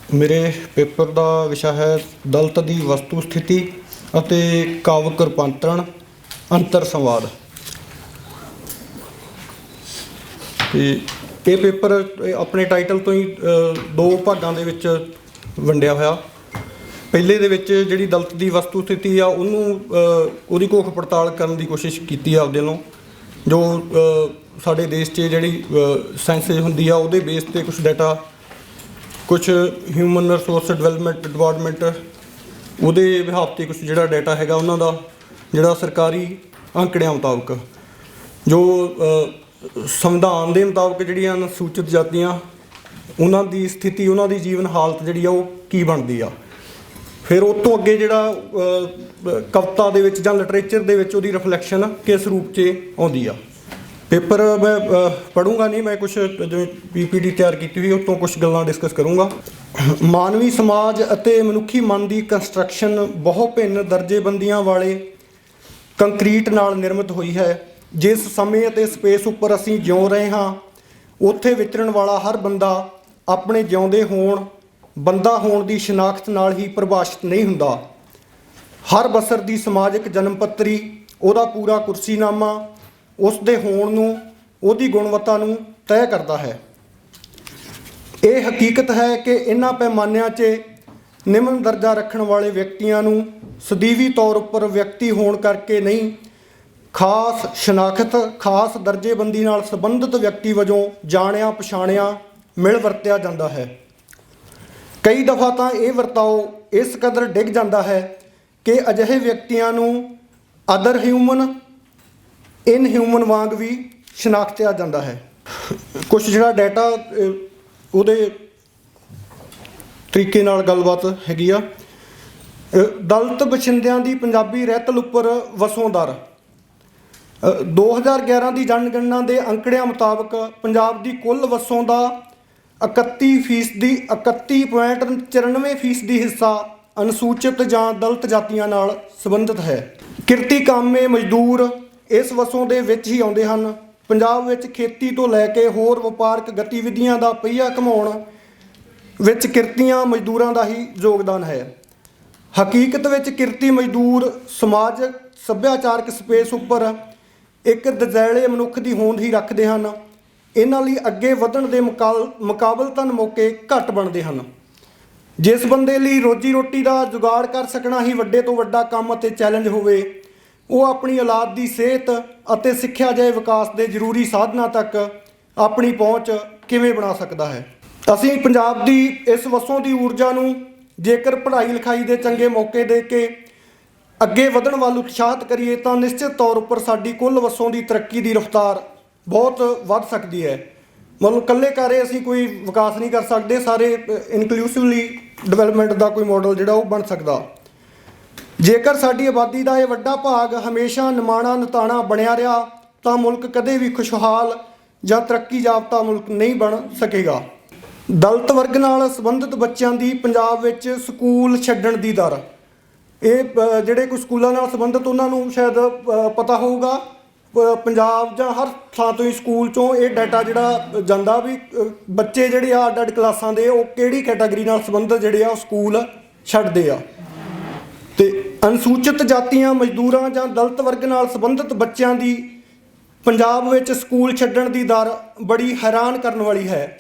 ਮੇਰੇ ਪੇਪਰ ਦਾ ਵਿਸ਼ਾ ਹੈ ਦਲਿਤ ਦੀ ਵਸਤੂ ਸਥਿਤੀ ਅਤੇ ਕਾਵਿਕ ਰੂਪਾਂਤਰਣ ਅੰਤਰ ਸੰਵਾਦ। ਤੇ ਇਹ ਪੇਪਰ ਆਪਣੇ ਟਾਈਟਲ ਤੋਂ ਹੀ ਦੋ ਭਾਗਾਂ ਦੇ ਵਿੱਚ ਵੰਡਿਆ ਹੋਇਆ। ਪਹਿਲੇ ਦੇ ਵਿੱਚ ਜਿਹੜੀ ਦਲਿਤ ਦੀ ਵਸਤੂ ਸਥਿਤੀ ਆ ਉਹਦੀ ਘੋਖ ਪੜਤਾਲ ਕਰਨ ਦੀ ਕੋਸ਼ਿਸ਼ ਕੀਤੀ ਆ ਆਪਦੇ ਵੱਲੋਂ। ਜੋ ਸਾਡੇ ਦੇਸ਼ 'ਚ ਜਿਹੜੀ ਸਾਇੰਸਿਸ ਹੁੰਦੀ ਆ ਉਹਦੇ ਬੇਸ 'ਤੇ ਕੁਛ ਡਾਟਾ, ਕੁਛ ਹਿਊਮਨ ਰਿਸੋਰਸ ਡਿਵੈਲਪਮੈਂਟ ਡਿਪਾਰਟਮੈਂਟ ਉਹਦੇ ਵਿਭਾਗ 'ਤੇ ਕੁਛ ਜਿਹੜਾ ਡਾਟਾ ਹੈਗਾ ਉਹਨਾਂ ਦਾ, ਜਿਹੜਾ ਸਰਕਾਰੀ ਅੰਕੜਿਆਂ ਮੁਤਾਬਕ ਜੋ ਸੰਵਿਧਾਨ ਦੇ ਮੁਤਾਬਕ ਜਿਹੜੀਆਂ ਅਨੁਸੂਚਿਤ ਜਾਤੀਆਂ ਉਹਨਾਂ ਦੀ ਸਥਿਤੀ, ਉਹਨਾਂ ਦੀ ਜੀਵਨ ਹਾਲਤ ਜਿਹੜੀ ਆ ਉਹ ਕੀ ਬਣਦੀ ਆ। ਫਿਰ ਉਹ ਤੋਂ ਅੱਗੇ ਜਿਹੜਾ ਕਵਿਤਾ ਦੇ ਵਿੱਚ ਜਾਂ ਲਿਟਰੇਚਰ ਦੇ ਵਿੱਚ ਉਹਦੀ ਰਿਫਲੈਕਸ਼ਨ ਕਿਸ ਰੂਪ 'ਚ ਆਉਂਦੀ ਆ। ਪੇਪਰ ਮੈਂ ਪੜ੍ਹੂੰਗਾ ਨਹੀਂ, ਮੈਂ ਕੁਛ ਜਿਵੇਂ PPT ਤਿਆਰ ਕੀਤੀ ਹੋਈ ਉਹ ਤੋਂ ਕੁਛ ਗੱਲਾਂ ਡਿਸਕਸ ਕਰੂੰਗਾ। ਮਾਨਵੀ ਸਮਾਜ ਅਤੇ ਮਨੁੱਖੀ ਮਨ ਦੀ ਕੰਸਟਰਕਸ਼ਨ ਬਹੁ ਭਿੰਨ ਦਰਜੇਬੰਦੀਆਂ ਵਾਲੇ ਕੰਕਰੀਟ ਨਾਲ ਨਿਰਮਿਤ ਹੋਈ ਹੈ। ਜਿਸ ਸਮੇਂ ਅਤੇ ਸਪੇਸ ਉੱਪਰ ਅਸੀਂ ਜਿਉਂ ਰਹੇ ਹਾਂ ਉੱਥੇ ਵਿਚਰਨ ਵਾਲਾ ਹਰ ਬੰਦਾ ਆਪਣੇ ਜਿਉਂਦੇ ਹੋਣ, ਬੰਦਾ ਹੋਣ ਦੀ ਸ਼ਨਾਖਤ ਨਾਲ ਹੀ ਪ੍ਰਭਾਸ਼ਿਤ ਨਹੀਂ ਹੁੰਦਾ। ਹਰ ਬਸਰ ਦੀ ਸਮਾਜਿਕ ਜਨਮ ਪੱਤਰੀ, ਉਹਦਾ ਪੂਰਾ ਕੁਰਸੀਨਾਮਾ ਉਸ ਦੇ ਹੋਣ ਨੂੰ, ਉਹਦੀ ਗੁਣਵੱਤਾ ਨੂੰ ਤੈਅ ਕਰਦਾ ਹੈ। ਇਹ ਹਕੀਕਤ ਹੈ ਕਿ ਇਹਨਾਂ ਪੈਮਾਨਿਆਂ 'ਚ ਨਿਮਨ ਦਰਜਾ ਰੱਖਣ ਵਾਲੇ ਵਿਅਕਤੀਆਂ ਨੂੰ ਸਦੀਵੀ ਤੌਰ ਉੱਪਰ ਵਿਅਕਤੀ ਹੋਣ ਕਰਕੇ ਨਹੀਂ, ਖਾਸ ਸ਼ਨਾਖਤ, ਖਾਸ ਦਰਜੇਬੰਦੀ ਨਾਲ ਸੰਬੰਧਿਤ ਵਿਅਕਤੀ ਵਜੋਂ ਜਾਣਿਆ ਪਛਾਣਿਆ ਮਿਲ ਵਰਤਿਆ ਜਾਂਦਾ ਹੈ। ਕਈ ਦਫਾ ਤਾਂ ਇਹ ਵਰਤਾਓ ਇਸ ਕਦਰ ਡਿੱਗ ਜਾਂਦਾ ਹੈ ਕਿ ਅਜਿਹੇ ਵਿਅਕਤੀਆਂ ਨੂੰ ਅਦਰ ਹਿਊਮਨ, ਇਨ ਹਿਊਮਨ ਵਾਂਗ ਵੀ ਸ਼ਨਾਖਤਿਆ ਜਾਂਦਾ ਹੈ। ਕੁਛ ਜਿਹੜਾ ਡਾਟਾ ਉਹਦੇ ਤਰੀਕੇ ਨਾਲ ਗੱਲਬਾਤ ਹੈਗੀ ਆ। ਦਲਿਤ ਬਸ਼ਿੰਦਿਆਂ ਦੀ ਪੰਜਾਬੀ ਰਹਿਤਲ ਉੱਪਰ ਵਸੋਂ ਦਰ 2011 ਦੀ ਜਨਗਣਨਾ ਦੇ ਅੰਕੜਿਆਂ ਮੁਤਾਬਕ ਪੰਜਾਬ ਦੀ ਕੁੱਲ ਵਸੋਂ ਦਾ 31.94% ਹਿੱਸਾ ਅਨੁਸੂਚਿਤ ਜਾਂ ਦਲਿਤ ਜਾਤੀਆਂ ਨਾਲ ਸੰਬੰਧਿਤ ਹੈ। ਕਿਰਤੀ ਕਾਮੇ ਮਜ਼ਦੂਰ ਇਸ ਵਸੋਂ ਦੇ ਵਿੱਚ ਹੀ ਆਉਂਦੇ ਹਨ। ਪੰਜਾਬ ਵਿੱਚ ਖੇਤੀ ਤੋਂ ਲੈ ਕੇ ਹੋਰ ਵਪਾਰਕ ਗਤੀਵਿਧੀਆਂ ਦਾ ਪਹੀਆ ਘਮਾਉਣ ਵਿੱਚ ਕਿਰਤੀਆਂ ਮਜ਼ਦੂਰਾਂ ਦਾ ਹੀ ਯੋਗਦਾਨ ਹੈ। ਹਕੀਕਤ ਵਿੱਚ ਕਿਰਤੀ ਮਜ਼ਦੂਰ ਸਮਾਜਿਕ ਸੱਭਿਆਚਾਰਕ ਸਪੇਸ ਉੱਪਰ ਇੱਕ ਦਜ਼ੈਲੇ ਮਨੁੱਖ ਦੀ ਹੋਂਦ ਹੀ ਰੱਖਦੇ ਹਨ। ਇਹਨਾਂ ਲਈ ਅੱਗੇ ਵਧਣ ਦੇ ਮੁਕਾਬਲਤਨ ਮੌਕੇ ਘੱਟ ਬਣਦੇ ਹਨ। ਜਿਸ ਬੰਦੇ ਲਈ ਰੋਜੀ ਰੋਟੀ ਦਾ ਜੁਗਾੜ ਕਰ ਸਕਣਾ ਹੀ ਵੱਡੇ ਤੋਂ ਵੱਡਾ ਕੰਮ ਅਤੇ ਚੈਲੰਜ ਹੋਵੇ, ਉਹ ਆਪਣੀ ਔਲਾਦ ਦੀ ਸਿਹਤ ਅਤੇ ਸਿੱਖਿਆ ਜਿਹੇ ਵਿਕਾਸ ਦੇ ਜ਼ਰੂਰੀ ਸਾਧਨਾਂ ਤੱਕ ਆਪਣੀ ਪਹੁੰਚ ਕਿਵੇਂ ਬਣਾ ਸਕਦਾ ਹੈ। ਅਸੀਂ ਪੰਜਾਬ ਦੀ ਇਸ ਵਸੋਂ ਦੀ ਊਰਜਾ ਨੂੰ ਜੇਕਰ ਪੜ੍ਹਾਈ ਲਿਖਾਈ ਦੇ ਚੰਗੇ ਮੌਕੇ ਦੇ ਕੇ ਅੱਗੇ ਵਧਣ ਵੱਲ ਉਤਸ਼ਾਹਿਤ ਕਰੀਏ ਤਾਂ ਨਿਸ਼ਚਿਤ ਤੌਰ ਉੱਪਰ ਸਾਡੀ ਕੁੱਲ ਵਸੋਂ ਦੀ ਤਰੱਕੀ ਦੀ ਰਫ਼ਤਾਰ ਬਹੁਤ ਵੱਧ ਸਕਦੀ ਹੈ। ਮਤਲਬ ਇਕੱਲੇ ਕਾਰੇ ਅਸੀਂ ਕੋਈ ਵਿਕਾਸ ਨਹੀਂ ਕਰ ਸਕਦੇ, ਸਾਰੇ ਇਨਕਲੂਸਿਵਲੀ ਡਿਵੈਲਪਮੈਂਟ ਦਾ ਕੋਈ ਮਾਡਲ ਜਿਹੜਾ ਉਹ ਬਣ ਸਕਦਾ। ਜੇਕਰ ਸਾਡੀ ਆਬਾਦੀ ਦਾ ਇਹ ਵੱਡਾ ਭਾਗ ਹਮੇਸ਼ਾ ਨਿਮਾਣਾ ਨਿਤਾਣਾ ਬਣਿਆ ਰਿਹਾ ਤਾਂ ਮੁਲਕ ਕਦੇ ਵੀ ਖੁਸ਼ਹਾਲ ਜਾਂ ਤਰੱਕੀ ਯਾਫਤਾ ਮੁਲਕ ਨਹੀਂ ਬਣ ਸਕੇਗਾ। ਦਲਿਤ ਵਰਗ ਨਾਲ ਸੰਬੰਧਿਤ ਬੱਚਿਆਂ ਦੀ ਪੰਜਾਬ ਵਿੱਚ ਸਕੂਲ ਛੱਡਣ ਦੀ ਦਰ, ਇਹ ਜਿਹੜੇ ਕੋਈ ਸਕੂਲਾਂ ਨਾਲ ਸੰਬੰਧਿਤ ਉਹਨਾਂ ਨੂੰ ਸ਼ਾਇਦ ਪਤਾ ਹੋਊਗਾ। ਪੰਜਾਬ ਜਾਂ ਹਰ ਥਾਂ ਤੋਂ ਹੀ ਸਕੂਲ 'ਚੋਂ ਇਹ ਡਾਟਾ ਜਿਹੜਾ ਜਾਂਦਾ ਵੀ ਬੱਚੇ ਜਿਹੜੇ ਆ ਅੱਡ ਅੱਡ ਕਲਾਸਾਂ ਦੇ ਉਹ ਕਿਹੜੀ ਕੈਟਾਗਰੀ ਨਾਲ ਸੰਬੰਧਿਤ ਜਿਹੜੇ ਆ ਉਹ ਸਕੂਲ ਛੱਡਦੇ ਆ। ਅਤੇ ਅਨੁਸੂਚਿਤ ਜਾਤੀਆਂ, ਮਜ਼ਦੂਰਾਂ ਜਾਂ ਦਲਿਤ ਵਰਗ ਨਾਲ ਸੰਬੰਧਿਤ ਬੱਚਿਆਂ ਦੀ ਪੰਜਾਬ ਵਿੱਚ ਸਕੂਲ ਛੱਡਣ ਦੀ ਦਰ ਬੜੀ ਹੈਰਾਨ ਕਰਨ ਵਾਲੀ ਹੈ।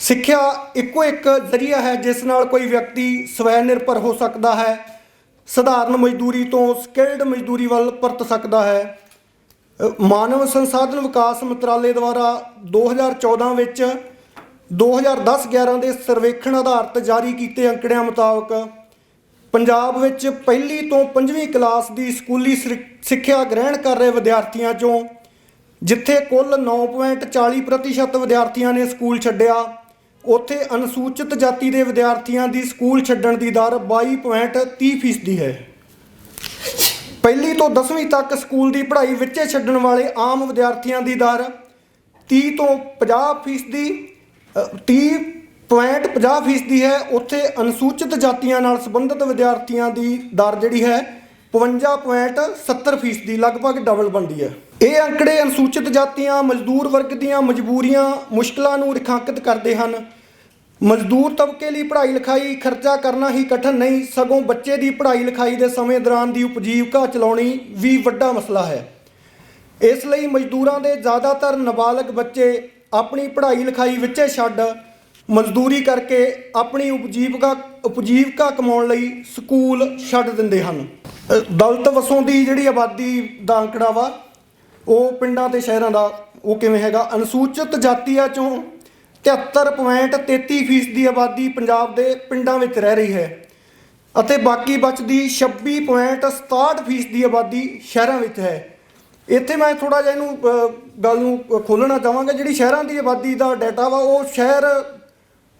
ਸਿੱਖਿਆ ਇੱਕੋ ਇੱਕ ਜ਼ਰੀਆ ਹੈ ਜਿਸ ਨਾਲ ਕੋਈ ਵਿਅਕਤੀ ਸਵੈ ਨਿਰਭਰ ਹੋ ਸਕਦਾ ਹੈ, ਸਧਾਰਨ ਮਜ਼ਦੂਰੀ ਤੋਂ ਸਕਿਲਡ ਮਜ਼ਦੂਰੀ ਵੱਲ ਪਰਤ ਸਕਦਾ ਹੈ। ਮਾਨਵ ਸੰਸਾਧਨ ਵਿਕਾਸ ਮੰਤਰਾਲੇ ਦੁਆਰਾ 2014 ਵਿੱਚ 2010-11 ਦੇ ਸਰਵੇਖਣ ਆਧਾਰਿਤ ਜਾਰੀ ਕੀਤੇ ਅੰਕੜਿਆਂ ਮੁਤਾਬਕ ਪੰਜਾਬ ਵਿੱਚ ਪਹਿਲੀ ਤੋਂ 5ਵੀਂ ਕਲਾਸ ਦੀ ਸਕੂਲੀ ਸਿੱਖਿਆ ਗ੍ਰਹਿਣ ਕਰ ਰਹੇ ਵਿਦਿਆਰਥੀਆਂ 'ਚੋਂ ਜਿੱਥੇ ਕੁੱਲ 9.40% ਵਿਦਿਆਰਥੀਆਂ ਨੇ ਸਕੂਲ ਛੱਡਿਆ, ਉੱਥੇ ਅਨੁਸੂਚਿਤ ਜਾਤੀ ਦੇ ਵਿਦਿਆਰਥੀਆਂ ਦੀ ਸਕੂਲ ਛੱਡਣ ਦੀ ਦਰ 22.30% ਹੈ। ਪਹਿਲੀ ਤੋਂ 10ਵੀਂ ਤੱਕ ਸਕੂਲ ਦੀ ਪੜ੍ਹਾਈ ਵਿੱਚੇ ਛੱਡਣ ਵਾਲੇ ਆਮ ਵਿਦਿਆਰਥੀਆਂ ਦੀ ਦਰ 30.50% ਹੈ। ਉੱਥੇ ਅਨੁਸੂਚਿਤ ਜਾਤੀਆਂ ਨਾਲ ਸੰਬੰਧਿਤ ਵਿਦਿਆਰਥੀਆਂ ਦੀ ਦਰ ਜਿਹੜੀ ਹੈ 55.70%, ਲਗਭਗ ਡਬਲ ਬਣਦੀ ਹੈ। ਇਹ ਅੰਕੜੇ ਅਨੁਸੂਚਿਤ ਜਾਤੀਆਂ, ਮਜ਼ਦੂਰ ਵਰਗ ਦੀਆਂ ਮਜਬੂਰੀਆਂ, ਮੁਸ਼ਕਲਾਂ ਨੂੰ ਰੇਖਾਂਕਿਤ ਕਰਦੇ ਹਨ। ਮਜ਼ਦੂਰ ਤਬਕੇ ਲਈ ਪੜ੍ਹਾਈ ਲਿਖਾਈ ਖਰਚਾ ਕਰਨਾ ਹੀ ਕਠਿਨ ਨਹੀਂ, ਸਗੋਂ ਬੱਚੇ ਦੀ ਪੜ੍ਹਾਈ ਲਿਖਾਈ ਦੇ ਸਮੇਂ ਦੌਰਾਨ ਦੀ ਉਪਜੀਵਕਾ ਚਲਾਉਣੀ ਵੀ ਵੱਡਾ ਮਸਲਾ ਹੈ। ਇਸ ਲਈ ਮਜ਼ਦੂਰਾਂ ਦੇ ਜ਼ਿਆਦਾਤਰ ਨਾਬਾਲਗ ਬੱਚੇ ਆਪਣੀ ਪੜ੍ਹਾਈ ਲਿਖਾਈ ਵਿੱਚੇ ਛੱਡ ਮਜ਼ਦੂਰੀ ਕਰਕੇ ਆਪਣੀ ਉਪਜੀਵਕਾ ਕਮਾਉਣ ਲਈ ਸਕੂਲ ਛੱਡ ਦਿੰਦੇ ਹਨ। ਦਲਿਤ ਵਸੋਂ ਦੀ ਜਿਹੜੀ ਆਬਾਦੀ ਦਾ ਅੰਕੜਾ ਵਾ ਉਹ ਪਿੰਡਾਂ ਤੇ ਸ਼ਹਿਰਾਂ ਦਾ ਉਹ ਕਿਵੇਂ ਹੈਗਾ। ਅਨੁਸੂਚਿਤ ਜਾਤੀਆਂ 'ਚੋਂ 73.33% ਦੀ ਆਬਾਦੀ ਪੰਜਾਬ ਦੇ ਪਿੰਡਾਂ ਵਿੱਚ ਰਹਿ ਰਹੀ ਹੈ ਅਤੇ ਬਾਕੀ ਬਚਦੀ 26.67% ਦੀ ਆਬਾਦੀ ਸ਼ਹਿਰਾਂ ਵਿੱਚ ਹੈ। ਇੱਥੇ ਮੈਂ ਥੋੜ੍ਹਾ ਜਿਹਾ ਇਹਨੂੰ ਗੱਲ ਨੂੰ ਖੋਲ੍ਹਣਾ ਚਾਹਾਂਗਾ। ਜਿਹੜੀ ਸ਼ਹਿਰਾਂ ਦੀ ਆਬਾਦੀ ਦਾ ਡਾਟਾ ਵਾ ਉਹ ਸ਼ਹਿਰ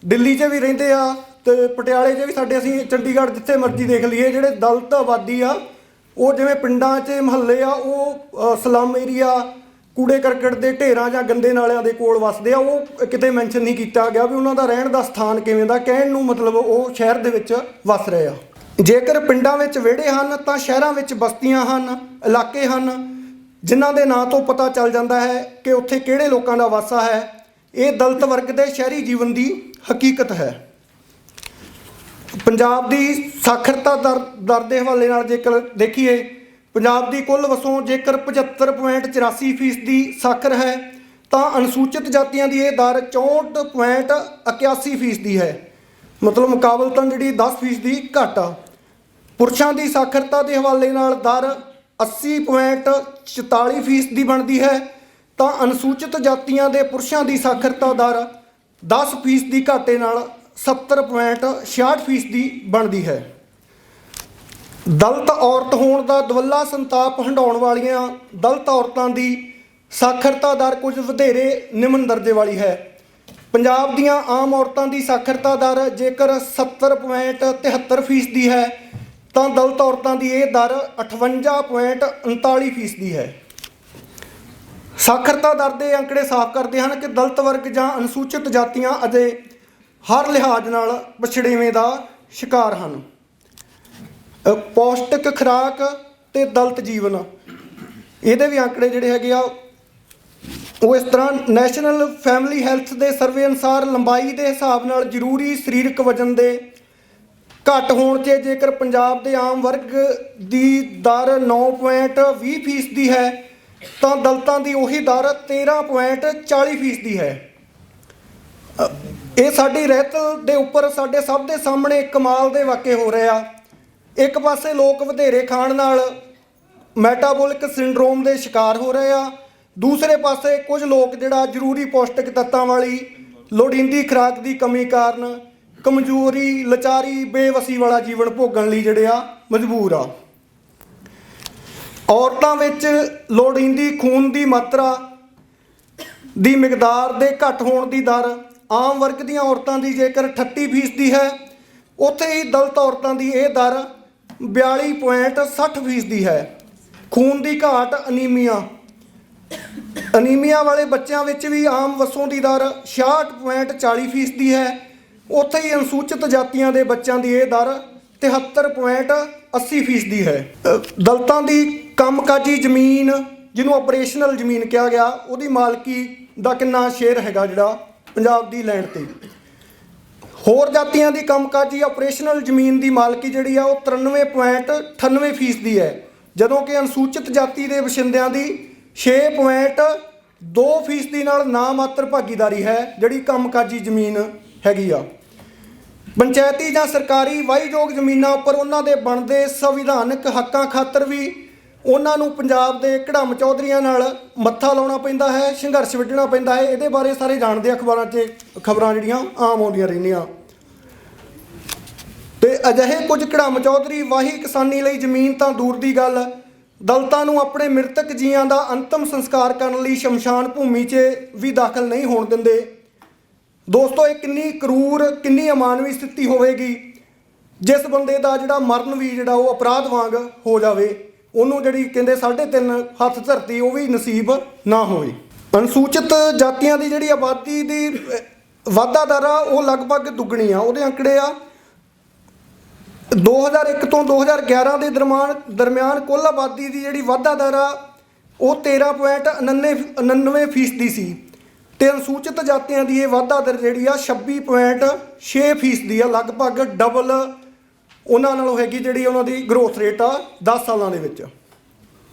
ਦਿੱਲੀ 'ਚ ਵੀ ਰਹਿੰਦੇ ਆ ਅਤੇ ਪਟਿਆਲੇ 'ਚ ਵੀ ਸਾਡੇ ਅਸੀਂ ਚੰਡੀਗੜ੍ਹ ਜਿੱਥੇ ਮਰਜ਼ੀ ਦੇਖ ਲਈਏ ਜਿਹੜੇ ਦਲਿਤ ਆਬਾਦੀ ਆ ਉਹ ਜਿਵੇਂ ਪਿੰਡਾਂ 'ਚ ਮੁਹੱਲੇ ਆ ਉਹ ਸਲਮ ਏਰੀਆ ਕੂੜੇ ਕਰਕਟ ਦੇ ਢੇਰਾਂ ਜਾਂ ਗੰਦੇ ਨਾਲਿਆਂ ਦੇ ਕੋਲ ਵੱਸਦੇ ਆ। ਉਹ ਕਿਤੇ ਮੈਂਸ਼ਨ ਨਹੀਂ ਕੀਤਾ ਗਿਆ ਵੀ ਉਹਨਾਂ ਦਾ ਰਹਿਣ ਦਾ ਸਥਾਨ ਕਿਵੇਂ ਦਾ, ਕਹਿਣ ਨੂੰ ਮਤਲਬ ਉਹ ਸ਼ਹਿਰ ਦੇ ਵਿੱਚ ਵੱਸ ਰਹੇ ਆ। ਜੇਕਰ ਪਿੰਡਾਂ ਵਿੱਚ ਵਿਹੜੇ ਹਨ ਤਾਂ ਸ਼ਹਿਰਾਂ ਵਿੱਚ ਬਸਤੀਆਂ ਹਨ, ਇਲਾਕੇ ਹਨ ਜਿਨ੍ਹਾਂ ਦੇ ਨਾਂ ਤੋਂ ਪਤਾ ਚੱਲ ਜਾਂਦਾ ਹੈ ਕਿ ਉੱਥੇ ਕਿਹੜੇ ਲੋਕਾਂ ਦਾ ਵਾਸਾ ਹੈ। ਇਹ ਦਲਿਤ ਵਰਗ ਦੇ ਸ਼ਹਿਰੀ ਜੀਵਨ ਦੀ ਹਕੀਕਤ ਹੈ। ਪੰਜਾਬ ਦੀ ਸਾਖਰਤਾ ਦਰ ਦੇ ਹਵਾਲੇ ਨਾਲ ਜੇਕਰ ਦੇਖੀਏ, ਪੰਜਾਬ ਦੀ ਕੁੱਲ ਵਸੋਂ ਜੇਕਰ 75.84% ਦੀ ਸਾਖਰ ਹੈ ਤਾਂ ਅਨੁਸੂਚਿਤ ਜਾਤੀਆਂ ਦੀ ਇਹ ਦਰ 64.81% ਦੀ ਹੈ। ਮਤਲਬ ਮੁਕਾਬਲਤਨ ਜਿਹੜੀ 10% ਦੀ ਘੱਟ ਆ। ਪੁਰਸ਼ਾਂ ਦੀ ਸਾਖਰਤਾ ਦੇ ਹਵਾਲੇ ਨਾਲ ਦਰ 80.44% ਦੀ ਬਣਦੀ ਹੈ ਤਾਂ ਅਨੁਸੂਚਿਤ ਜਾਤੀਆਂ ਦੇ ਪੁਰਸ਼ਾਂ ਦੀ ਸਾਖਰਤਾ ਦਰ 10% ਦੀ ਘਾਟੇ ਨਾਲ 70.66% ਦੀ ਬਣਦੀ ਹੈ। ਦਲਿਤ ਔਰਤ ਹੋਣ ਦਾ ਦਵੱਲਾ ਸੰਤਾਪ ਹੰਢਾਉਣ ਵਾਲੀਆਂ ਦਲਿਤ ਔਰਤਾਂ ਦੀ ਸਾਖਰਤਾ ਦਰ ਕੁਝ ਵਧੇਰੇ ਨਿਮਨ ਦਰਜੇ ਵਾਲੀ ਹੈ। ਪੰਜਾਬ ਦੀਆਂ ਆਮ ਔਰਤਾਂ ਦੀ ਸਾਖਰਤਾ ਦਰ ਜੇਕਰ 70.73% ਦੀ ਹੈ ਤਾਂ ਦਲਿਤ ਔਰਤਾਂ ਦੀ ਇਹ ਦਰ 58.39% ਦੀ ਹੈ। ਸਾਖਰਤਾ ਦਰ ਦੇ ਅੰਕੜੇ ਸਾਫ਼ ਕਰਦੇ ਹਨ ਕਿ ਦਲਿਤ ਵਰਗ ਜਾਂ ਅਨੁਸੂਚਿਤ ਜਾਤੀਆਂ ਅਜੇ ਹਰ ਲਿਹਾਜ਼ ਨਾਲ ਪਛੜੇਵੇਂ ਦਾ ਸ਼ਿਕਾਰ ਹਨ। ਪੌਸ਼ਟਿਕ ਖੁਰਾਕ ਅਤੇ ਦਲਿਤ ਜੀਵਨ ਇਹਦੇ ਵੀ ਅੰਕੜੇ ਜਿਹੜੇ ਹੈਗੇ ਆ ਉਹ ਇਸ ਤਰ੍ਹਾਂ ਨੈਸ਼ਨਲ ਫੈਮਿਲੀ ਹੈਲਥ ਦੇ ਸਰਵੇ ਅਨੁਸਾਰ ਲੰਬਾਈ ਦੇ ਹਿਸਾਬ ਨਾਲ ਜ਼ਰੂਰੀ ਸਰੀਰਕ ਵਜ਼ਨ ਦੇ ਘੱਟ ਹੋਣ 'ਚ ਜੇਕਰ ਪੰਜਾਬ ਦੇ ਆਮ ਵਰਗ ਦੀ ਦਰ 9.20% ਦੀ ਹੈ ਤਾਂ ਦਲਿਤਾਂ ਦੀ ਉਹੀ ਦਰ 13.40% ਦੀ ਹੈ। ਇਹ ਸਾਡੀ ਰਹਿਤ ਦੇ ਉੱਪਰ ਸਾਡੇ ਸਭ ਦੇ ਸਾਹਮਣੇ ਕਮਾਲ ਦੇ ਵਾਕੇ ਹੋ ਰਹੇ ਆ। ਇੱਕ ਪਾਸੇ ਲੋਕ ਵਧੇਰੇ ਖਾਣ ਨਾਲ ਮੈਟਾਬੋਲਿਕ ਸਿੰਡਰੋਮ ਦੇ ਸ਼ਿਕਾਰ ਹੋ ਰਹੇ ਆ, ਦੂਸਰੇ ਪਾਸੇ ਕੁਝ ਲੋਕ ਜਿਹੜਾ ਜ਼ਰੂਰੀ ਪੌਸ਼ਟਿਕ ਤੱਤਾਂ ਵਾਲੀ ਲੋੜੀਂਦੀ ਖੁਰਾਕ ਦੀ ਕਮੀ ਕਾਰਨ ਕਮਜ਼ੋਰੀ, ਲਾਚਾਰੀ, ਬੇਵਸੀ ਵਾਲਾ ਜੀਵਨ ਭੋਗਣ ਲਈ ਜਿਹੜੇ ਆ ਮਜਬੂਰ ਆ। ਔਰਤਾਂ ਵਿੱਚ ਲੋੜੀਂਦੀ ਖੂਨ ਦੀ ਮਾਤਰਾ ਦੀ ਮਿਕਦਾਰ ਦੇ ਘੱਟ ਹੋਣ ਦੀ ਦਰ ਆਮ ਵਰਗ ਦੀਆਂ ਔਰਤਾਂ ਦੀ ਜੇਕਰ 38% ਦੀ ਹੈ, ਉੱਥੇ ਹੀ ਦਲਿਤ ਔਰਤਾਂ ਦੀ ਇਹ ਦਰ 42.60% ਦੀ ਹੈ। ਖੂਨ ਦੀ ਘਾਟ ਅਨੀਮੀਆ ਵਾਲੇ ਬੱਚਿਆਂ ਵਿੱਚ ਵੀ ਆਮ ਵਸੋਂ ਦੀ ਦਰ 66.40% ਦੀ ਹੈ। ਉੱਥੇ ਹੀ ਅਨੁਸੂਚਿਤ ਜਾਤੀਆਂ ਦੇ ਬੱਚਿਆਂ ਦੀ ਇਹ ਦਰ 73.80% ਦੀ ਹੈ। ਦਲਿਤਾਂ ਦੀ ਕੰਮਕਾਜੀ ਜ਼ਮੀਨ ਜਿਹਨੂੰ ਆਪਰੇਸ਼ਨਲ ਜ਼ਮੀਨ ਕਿਹਾ ਗਿਆ ਉਹਦੀ ਮਾਲਕੀ ਦਾ ਕਿੰਨਾ ਸ਼ੇਅਰ ਹੈਗਾ ਜਿਹੜਾ ਪੰਜਾਬ ਦੀ ਲੈਂਡ 'ਤੇ। ਹੋਰ ਜਾਤੀਆਂ ਦੀ ਕੰਮਕਾਜੀ ਆਪਰੇਸ਼ਨਲ ਜ਼ਮੀਨ ਦੀ ਮਾਲਕੀ ਜਿਹੜੀ ਆ ਉਹ 93.98% ਦੀ ਹੈ, ਜਦੋਂ ਕਿ ਅਨੁਸੂਚਿਤ ਜਾਤੀ ਦੇ ਵਸਿੰਦਿਆਂ ਦੀ 6.2% ਦੀ ਨਾਲ ਨਾਮਾਤਰ ਭਾਗੀਦਾਰੀ ਹੈ ਜਿਹੜੀ ਕੰਮਕਾਜੀ ਜ਼ਮੀਨ ਹੈਗੀ ਆ। ਪੰਚਾਇਤੀ ਜਾਂ ਸਰਕਾਰੀ ਵਾਹੀਯੋਗ ਜ਼ਮੀਨਾਂ ਉੱਪਰ ਉਹਨਾਂ ਦੇ ਬਣਦੇ ਸੰਵਿਧਾਨਕ ਹੱਕਾਂ ਖਾਤਰ ਵੀ ਉਹਨਾਂ ਨੂੰ ਪੰਜਾਬ ਦੇ ਕੜਮ ਚੌਧਰੀਆਂ ਨਾਲ ਮੱਥਾ ਲਾਉਣਾ ਪੈਂਦਾ ਹੈ, ਸੰਘਰਸ਼ ਵਿੱਢਣਾ ਪੈਂਦਾ ਹੈ। ਇਹਦੇ ਬਾਰੇ ਸਾਰੇ ਜਾਣਦੇ ਅਖਬਾਰਾਂ 'ਚ ਖਬਰਾਂ ਜਿਹੜੀਆਂ ਆਮ ਆਉਂਦੀਆਂ ਰਹਿੰਦੀਆਂ। ਅਤੇ ਅਜਿਹੇ ਕੁਝ ਕੜਮ ਚੌਧਰੀ ਵਾਹੀ ਕਿਸਾਨੀ ਲਈ ਜ਼ਮੀਨ ਤਾਂ ਦੂਰ ਦੀ ਗੱਲ, ਦਲਿਤਾਂ ਨੂੰ ਆਪਣੇ ਮ੍ਰਿਤਕ ਜੀਆਂ ਦਾ ਅੰਤਮ ਸੰਸਕਾਰ ਕਰਨ ਲਈ ਸ਼ਮਸ਼ਾਨ ਭੂਮੀ 'ਚ ਵੀ ਦਾਖਲ ਨਹੀਂ ਹੋਣ ਦਿੰਦੇ। ਦੋਸਤੋ, ਇਹ ਕਿੰਨੀ ਕਰੂਰ, ਕਿੰਨੀ ਅਮਾਨਵੀ ਸਥਿਤੀ ਹੋਵੇਗੀ ਜਿਸ ਬੰਦੇ ਦਾ ਜਿਹੜਾ ਮਰਨ ਵੀ ਜਿਹੜਾ ਉਹ ਅਪਰਾਧ ਵਾਂਗ ਹੋ ਜਾਵੇ, ਉਹਨੂੰ ਜਿਹੜੀ ਕਹਿੰਦੇ 3.5 ਹੱਥ ਧਰਤੀ ਉਹ ਵੀ ਨਸੀਬ ਨਾ ਹੋਵੇ। ਅਨੁਸੂਚਿਤ ਜਾਤੀਆਂ ਦੀ ਜਿਹੜੀ ਆਬਾਦੀ ਦੀ ਵਾਧਾ ਦਰ ਆ ਉਹ ਲਗਭਗ ਦੁੱਗਣੀ ਆ। ਉਹਦੇ ਅੰਕੜੇ ਆ 2001 ਤੋਂ 2011 ਦੇ ਦਰਮਿਆਨ ਕੁੱਲ ਆਬਾਦੀ ਦੀ ਜਿਹੜੀ ਵਾਧਾ ਦਰ ਆ ਉਹ 13.99% ਦੀ ਸੀ। ਤੇ ਅਨੁਸੂਚਿਤ ਜਾਤੀਆਂ ਦੀ ਇਹ ਵਾਧਾ ਦਰ ਜਿਹੜੀ ਆ 26.6% ਦੀ ਆ, ਲਗਭਗ ਡਬਲ ਉਹਨਾਂ ਨਾਲੋਂ ਹੈਗੀ ਜਿਹੜੀ ਉਹਨਾਂ ਦੀ ਗਰੋਥ ਰੇਟ ਆ 10 ਸਾਲਾਂ ਦੇ ਵਿੱਚ।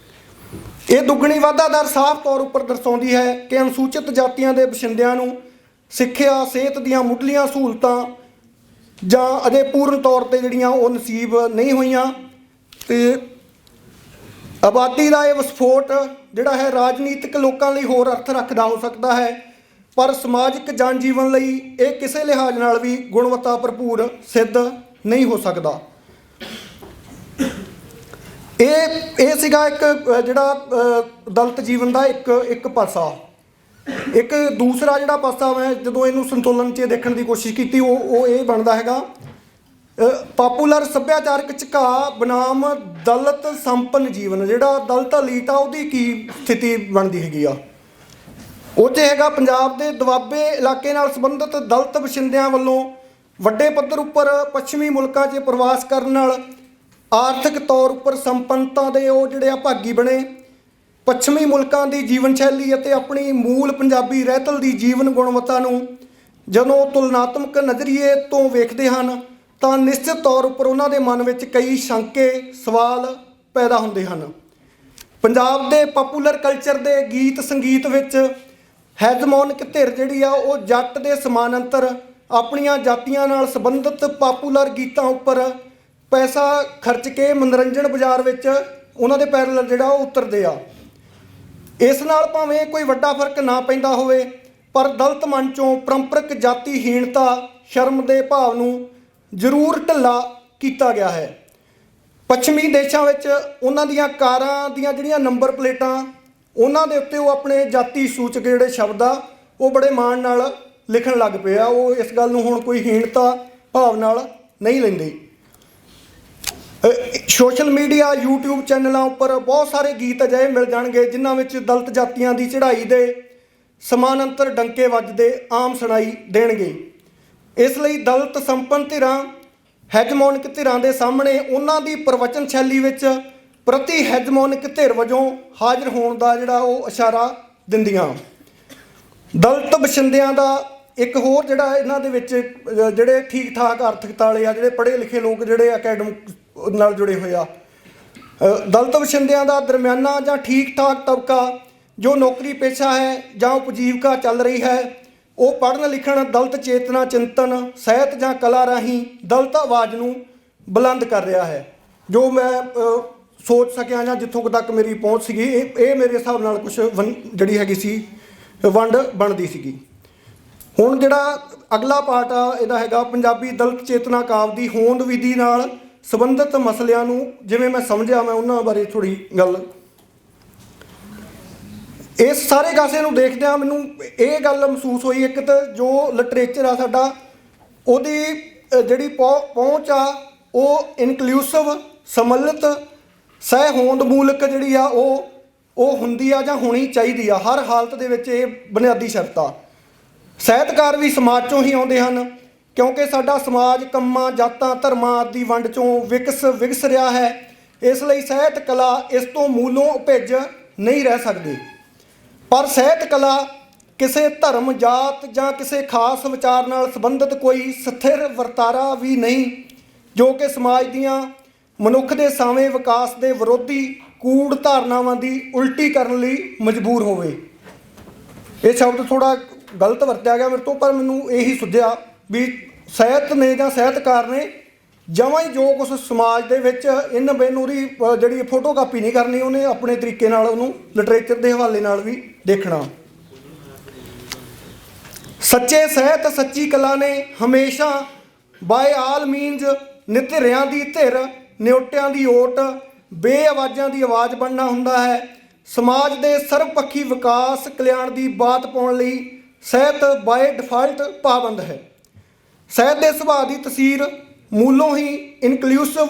ਇਹ ਦੁੱਗਣੀ ਵਾਧਾ ਦਰ ਸਾਫ਼ ਤੌਰ ਉੱਪਰ ਦਰਸਾਉਂਦੀ ਹੈ ਕਿ ਅਨੁਸੂਚਿਤ ਜਾਤੀਆਂ ਦੇ ਵਸਿੰਦਿਆਂ ਨੂੰ ਸਿੱਖਿਆ, ਸਿਹਤ ਦੀਆਂ ਮੁੱਢਲੀਆਂ ਸਹੂਲਤਾਂ ਜਾਂ ਅਜੇ ਪੂਰਨ ਤੌਰ 'ਤੇ ਜਿਹੜੀਆਂ ਉਹ ਨਸੀਬ ਨਹੀਂ ਹੋਈਆਂ। ਤੇ ਆਬਾਦੀ ਦਾ ਇਹ ਵਿਸਫੋਟ ਜਿਹੜਾ ਹੈ ਰਾਜਨੀਤਿਕ ਲੋਕਾਂ ਲਈ ਹੋਰ ਅਰਥ ਰੱਖਦਾ ਹੋ ਸਕਦਾ ਹੈ, ਪਰ ਸਮਾਜਿਕ ਜਨ ਜੀਵਨ ਲਈ ਇਹ ਕਿਸੇ ਲਿਹਾਜ਼ ਨਾਲ ਵੀ ਗੁਣਵੱਤਾ ਭਰਪੂਰ ਸਿੱਧ ਨਹੀਂ ਹੋ ਸਕਦਾ। ਇਹ ਸੀਗਾ ਇੱਕ ਜਿਹੜਾ ਦਲਿਤ ਜੀਵਨ ਦਾ ਇੱਕ ਪਾਸਾ। ਇੱਕ ਦੂਸਰਾ ਜਿਹੜਾ ਪਾਸਾ ਮੈਂ ਜਦੋਂ ਇਹਨੂੰ ਸੰਤੁਲਨ 'ਚ ਦੇਖਣ ਦੀ ਕੋਸ਼ਿਸ਼ ਕੀਤੀ ਉਹ ਇਹ ਬਣਦਾ ਹੈਗਾ ਪਾਪੂਲਰ ਸੱਭਿਆਚਾਰਕ ਝੁਕਾਅ ਬਨਾਮ ਦਲਿਤ ਸੰਪੰਨ ਜੀਵਨ। ਜਿਹੜਾ ਦਲਿਤ ਅਲੀਟ ਆ ਉਹਦੀ ਕੀ ਸਥਿਤੀ ਬਣਦੀ ਹੈਗੀ ਆ, ਉਹ 'ਚ ਹੈਗਾ ਪੰਜਾਬ ਦੇ ਦੁਆਬੇ ਇਲਾਕੇ ਨਾਲ ਸੰਬੰਧਿਤ ਦਲਿਤ ਵਸਿੰਦਿਆਂ ਵੱਲੋਂ ਵੱਡੇ ਪੱਧਰ ਉੱਪਰ ਪੱਛਮੀ ਮੁਲਕਾਂ 'ਚ ਪ੍ਰਵਾਸ ਕਰਨ ਨਾਲ ਆਰਥਿਕ ਤੌਰ ਉੱਪਰ ਸੰਪੰਨਤਾ ਦੇ ਉਹ ਜਿਹੜੇ ਆ ਭਾਗੀ ਬਣੇ। ਪੱਛਮੀ ਮੁਲਕਾਂ ਦੀ ਜੀਵਨ ਸ਼ੈਲੀ ਅਤੇ ਆਪਣੀ ਮੂਲ ਪੰਜਾਬੀ ਰਹਿਤਲ ਦੀ ਜੀਵਨ ਗੁਣਵੱਤਾ ਨੂੰ ਜਦੋਂ ਤੁਲਨਾਤਮਕ ਨਜ਼ਰੀਏ ਤੋਂ ਵੇਖਦੇ ਹਨ ਤਾਂ ਨਿਸ਼ਚਿਤ ਤੌਰ ਉੱਪਰ ਉਹਨਾਂ ਦੇ ਮਨ ਵਿੱਚ ਕਈ ਸ਼ੰਕੇ, ਸਵਾਲ ਪੈਦਾ ਹੁੰਦੇ ਹਨ। ਪੰਜਾਬ ਦੇ ਪਪੂਲਰ ਕਲਚਰ ਦੇ ਗੀਤ ਸੰਗੀਤ ਵਿੱਚ ਹੈਜਮੋਨਿਕ ਧਿਰ ਜਿਹੜੀ ਆ ਉਹ ਜੱਟ ਦੇ ਸਮਾਨਾਂਤਰ ਆਪਣੀਆਂ ਜਾਤੀਆਂ ਨਾਲ ਸੰਬੰਧਿਤ ਪਾਪੂਲਰ ਗੀਤਾਂ ਉੱਪਰ ਪੈਸਾ ਖਰਚ ਕੇ ਮਨੋਰੰਜਨ ਬਾਜ਼ਾਰ ਵਿੱਚ ਉਹਨਾਂ ਦੇ ਪੈਰਲਲ ਜਿਹੜਾ ਉਹ ਉਤਰਦੇ ਆ। ਇਸ ਨਾਲ ਭਾਵੇਂ ਕੋਈ ਵੱਡਾ ਫਰਕ ਨਾ ਪੈਂਦਾ ਹੋਵੇ, ਪਰ ਦਲਿਤ ਮਨ 'ਚੋਂ ਪਰੰਪਰਕ ਜਾਤੀਹੀਣਤਾ, ਸ਼ਰਮ ਦੇ ਭਾਵ ਨੂੰ ਜ਼ਰੂਰ ਢਿੱਲਾ ਕੀਤਾ ਗਿਆ ਹੈ। ਪੱਛਮੀ ਦੇਸ਼ਾਂ ਵਿੱਚ ਉਹਨਾਂ ਦੀਆਂ ਕਾਰਾਂ ਦੀਆਂ ਜਿਹੜੀਆਂ ਨੰਬਰ ਪਲੇਟਾਂ ਉਹਨਾਂ ਦੇ ਉੱਤੇ ਉਹ ਆਪਣੇ ਜਾਤੀ ਸੂਚਕ ਜਿਹੜੇ ਸ਼ਬਦ ਆ ਉਹ ਬੜੇ ਮਾਣ ਨਾਲ ਲਿਖਣ ਲੱਗ ਪਏ ਆ। ਉਹ ਇਸ ਗੱਲ ਨੂੰ ਹੁਣ ਕੋਈ ਹੀਣਤਾ ਭਾਵ ਨਾਲ ਨਹੀਂ ਲੈਂਦੇ। ਸੋਸ਼ਲ ਮੀਡੀਆ, YouTube ਚੈਨਲਾਂ ਉੱਪਰ ਬਹੁਤ ਸਾਰੇ ਗੀਤ ਅਜਿਹੇ ਮਿਲ ਜਾਣਗੇ ਜਿਨ੍ਹਾਂ ਵਿੱਚ ਦਲਿਤ ਜਾਤੀਆਂ ਦੀ ਚੜ੍ਹਾਈ ਦੇ ਸਮਾਨਾਂਤਰ ਡੰਕੇ ਵੱਜਦੇ ਆਮ ਸੁਣਾਈ ਦੇਣਗੇ। ਇਸ ਲਈ ਦਲਿਤ ਸੰਪੰਨ ਧਿਰਾਂ ਹੈਜਮੋਨਿਕ ਧਿਰਾਂ ਦੇ ਸਾਹਮਣੇ ਉਹਨਾਂ ਦੀ ਪ੍ਰਵਚਨ ਸ਼ੈਲੀ ਵਿੱਚ ਪ੍ਰਤੀ ਹੈਜਮੋਨਿਕ ਧਿਰ ਵਜੋਂ ਹਾਜ਼ਰ ਹੋਣ ਦਾ ਜਿਹੜਾ ਉਹ ਇਸ਼ਾਰਾ ਦਿੰਦੀਆਂ। ਦਲਿਤ ਵਸਿੰਦਿਆਂ ਦਾ ਇੱਕ ਹੋਰ ਜਿਹੜਾ ਇਹਨਾਂ ਦੇ ਵਿੱਚ ਜਿਹੜੇ ਠੀਕ ਠਾਕ ਆਰਥਿਕਤਾ ਵਾਲੇ ਆ, ਜਿਹੜੇ ਪੜ੍ਹੇ ਲਿਖੇ ਲੋਕ ਜਿਹੜੇ ਅਕੈਡਮਿਕ ਨਾਲ ਜੁੜੇ ਹੋਏ ਆ, ਦਲਿਤ ਵਸਿੰਦਿਆਂ ਦਾ ਦਰਮਿਆਨਾ ਜਾਂ ਠੀਕ ਠਾਕ ਤਬਕਾ ਜੋ ਨੌਕਰੀ ਪੇਸ਼ਾ ਹੈ ਜਾਂ ਉਪਜੀਵਕਾ ਚੱਲ ਰਹੀ ਹੈ, ਉਹ ਪੜ੍ਹਨ ਲਿਖਣ, ਦਲਿਤ ਚੇਤਨਾ ਚਿੰਤਨ, ਸਾਹਿਤ ਜਾਂ ਕਲਾ ਰਾਹੀਂ ਦਲਿਤ ਆਵਾਜ਼ ਨੂੰ ਬੁਲੰਦ ਕਰ ਰਿਹਾ ਹੈ। ਜੋ ਮੈਂ ਸੋਚ ਸਕਿਆ ਜਾਂ ਜਿੱਥੋਂ ਤੱਕ ਮੇਰੀ ਪਹੁੰਚ ਸੀਗੀ ਇਹ ਮੇਰੇ ਹਿਸਾਬ ਨਾਲ ਕੁਛ ਜਿਹੜੀ ਹੈਗੀ ਸੀ ਵੰਡ ਬਣਦੀ ਸੀਗੀ। ਹੁਣ ਜਿਹੜਾ ਅਗਲਾ ਪਾਰਟ ਆ ਇਹਦਾ ਹੈਗਾ ਪੰਜਾਬੀ ਦਲਿਤ ਚੇਤਨਾ ਕਾਵਿ ਦੀ ਹੋਂਦ ਵਿਧੀ ਨਾਲ ਸੰਬੰਧਿਤ ਮਸਲਿਆਂ ਨੂੰ ਜਿਵੇਂ ਮੈਂ ਸਮਝਿਆ ਮੈਂ ਉਹਨਾਂ ਬਾਰੇ ਥੋੜ੍ਹੀ ਗੱਲ। ਇਸ ਸਾਰੇ ਕਾਸੇ ਨੂੰ ਦੇਖਦਿਆਂ ਮੈਨੂੰ ਇਹ ਗੱਲ ਮਹਿਸੂਸ ਹੋਈ, ਇੱਕ ਤਾਂ ਜੋ ਲਿਟਰੇਚਰ ਆ ਸਾਡਾ ਉਹਦੀ ਜਿਹੜੀ ਪਹੁੰਚ ਆ ਉਹ ਇਨਕਲੂਸਿਵ, ਸਮਲਿਤ, ਸਹਿ ਹੋਂਦ ਮੂਲਕ ਜਿਹੜੀ ਆ ਉਹ ਹੁੰਦੀ ਆ ਜਾਂ ਹੋਣੀ ਚਾਹੀਦੀ ਆ ਹਰ ਹਾਲਤ ਦੇ ਵਿੱਚ। ਇਹ ਬੁਨਿਆਦੀ ਸ਼ਰਤ ਆ। ਸਾਹਿਤਕਾਰ ਵੀ ਸਮਾਜ 'ਚੋਂ ਹੀ ਆਉਂਦੇ ਹਨ ਕਿਉਂਕਿ ਸਾਡਾ ਸਮਾਜ ਕੰਮਾਂ, ਜਾਤਾਂ, ਧਰਮਾਂ ਆਦਿ ਦੀ ਵੰਡ 'ਚੋਂ ਵਿਗਸ ਰਿਹਾ ਹੈ। ਇਸ ਲਈ ਸਾਹਿਤ ਕਲਾ ਇਸ ਤੋਂ ਮੂਲੋਂ ਉਪਜ ਨਹੀਂ ਰਹਿ ਸਕਦੀ। ਪਰ ਸਾਹਿਤ ਕਲਾ ਕਿਸੇ ਧਰਮ, ਜਾਤ ਜਾਂ ਕਿਸੇ ਖਾਸ ਵਿਚਾਰ ਨਾਲ ਸੰਬੰਧਿਤ ਕੋਈ ਸਥਿਰ ਵਰਤਾਰਾ ਵੀ ਨਹੀਂ ਜੋ ਕਿ ਸਮਾਜ ਦੀਆਂ ਮਨੁੱਖ ਦੇ ਸਾਵੇਂ ਵਿਕਾਸ ਦੇ ਵਿਰੋਧੀ ਕੂੜ ਧਾਰਨਾਵਾਂ ਦੀ ਉਲਟੀ ਕਰਨ ਲਈ ਮਜਬੂਰ ਹੋਵੇ। ਇਹ ਸ਼ਬਦ ਥੋੜ੍ਹਾ ਗਲਤ ਵਰਤਿਆ ਗਿਆ ਮੇਰੇ ਤੋਂ, ਪਰ ਮੈਨੂੰ ਇਹੀ ਸੁਝਿਆ ਵੀ ਸਾਹਿਤ ਨੇ ਜਾਂ ਸਾਹਿਤਕਾਰ ਨੇ ਜਮਾਂ ਹੀ ਜੋ ਕੁਛ ਸਮਾਜ ਦੇ ਵਿੱਚ ਇਨ ਬਿਨ ਉਹਦੀ ਜਿਹੜੀ ਫੋਟੋ ਕਾਪੀ ਨਹੀਂ ਕਰਨੀ, ਉਹਨੇ ਆਪਣੇ ਤਰੀਕੇ ਨਾਲ ਉਹਨੂੰ ਲਿਟਰੇਚਰ ਦੇ ਹਵਾਲੇ ਨਾਲ ਵੀ ਦੇਖਣਾ। ਸੱਚੇ ਸਾਹਿਤ, ਸੱਚੀ ਕਲਾ ਨੇ ਹਮੇਸ਼ਾ ਬਾਏ ਆਲ ਮੀਨਜ਼ ਨਿਧਿਰਿਆਂ ਦੀ ਧਿਰ, ਨਿਓਟਿਆਂ ਦੀ ਓਟ, ਬੇਆਵਾਜ਼ਾਂ ਦੀ ਆਵਾਜ਼ ਬਣਨਾ ਹੁੰਦਾ ਹੈ। ਸਮਾਜ ਦੇ ਸਰਬਪੱਖੀ ਵਿਕਾਸ, ਕਲਿਆਣ ਦੀ ਬਾਤ ਪਾਉਣ ਲਈ ਸਾਹਿਤ ਬਾਏ ਡਿਫਾਲਟ ਪਾਬੰਦ ਹੈ। ਸਾਹਿਤ ਦੇ ਸੁਭਾਅ ਦੀ ਤਸੀਰ ਮੂਲੋਂ ਹੀ ਇਨਕਲੂਸਿਵ,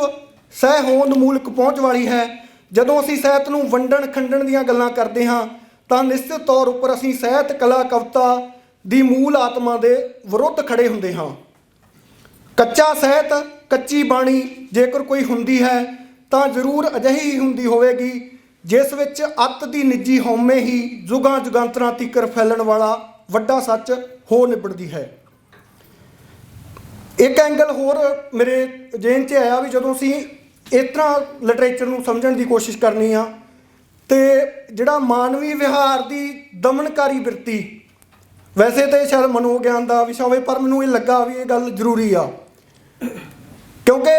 ਸਹਿ ਹੋਂਦ ਮੂਲਕ ਪਹੁੰਚ ਵਾਲੀ ਹੈ। ਜਦੋਂ ਅਸੀਂ ਸਾਹਿਤ ਨੂੰ ਵੰਡਣ ਖੰਡਣ ਦੀਆਂ ਗੱਲਾਂ ਕਰਦੇ ਹਾਂ ਤਾਂ ਨਿਸ਼ਚਿਤ ਤੌਰ ਉੱਪਰ ਅਸੀਂ ਸਾਹਿਤ, ਕਲਾ, ਕਵਿਤਾ ਦੀ ਮੂਲ ਆਤਮਾ ਦੇ ਵਿਰੁੱਧ ਖੜੇ ਹੁੰਦੇ ਹਾਂ। ਕੱਚਾ ਸਾਹਿਤ, ਕੱਚੀ ਬਾਣੀ ਜੇਕਰ ਕੋਈ ਹੁੰਦੀ ਹੈ ਤਾਂ ਜ਼ਰੂਰ ਅਜਿਹੀ ਹੀ ਹੁੰਦੀ ਹੋਵੇਗੀ ਜਿਸ ਵਿੱਚ ਅੱਤ ਦੀ ਨਿੱਜੀ ਹਉਮੈ ਹੀ ਜੁਗਾਂ ਜੁਗਾਂਤਰਾਂ ਤੀਕਰ ਫੈਲਣ ਵਾਲਾ ਵੱਡਾ ਸੱਚ ਹੋ ਨਿਬੜਦੀ ਹੈ। ਇੱਕ ਐਂਗਲ ਹੋਰ ਮੇਰੇ ਜੇਨ 'ਚ ਆਇਆ ਵੀ ਜਦੋਂ ਅਸੀਂ ਇਸ ਤਰ੍ਹਾਂ ਲਿਟਰੇਚਰ ਨੂੰ ਸਮਝਣ ਦੀ ਕੋਸ਼ਿਸ਼ ਕਰਨੀ ਆ ਤੇ ਜਿਹੜਾ ਮਾਨਵੀ ਵਿਹਾਰ ਦੀ ਦਮਨਕਾਰੀ ਬਿਰਤੀ, ਵੈਸੇ ਤਾਂ ਸ਼ਾਇਦ ਮਨੋਵਿਗਿਆਨ ਦਾ ਵਿਸ਼ਾ ਹੋਵੇ ਪਰ ਮੈਨੂੰ ਇਹ ਲੱਗਾ ਵੀ ਇਹ ਗੱਲ ਜ਼ਰੂਰੀ ਆ, ਕਿਉਂਕਿ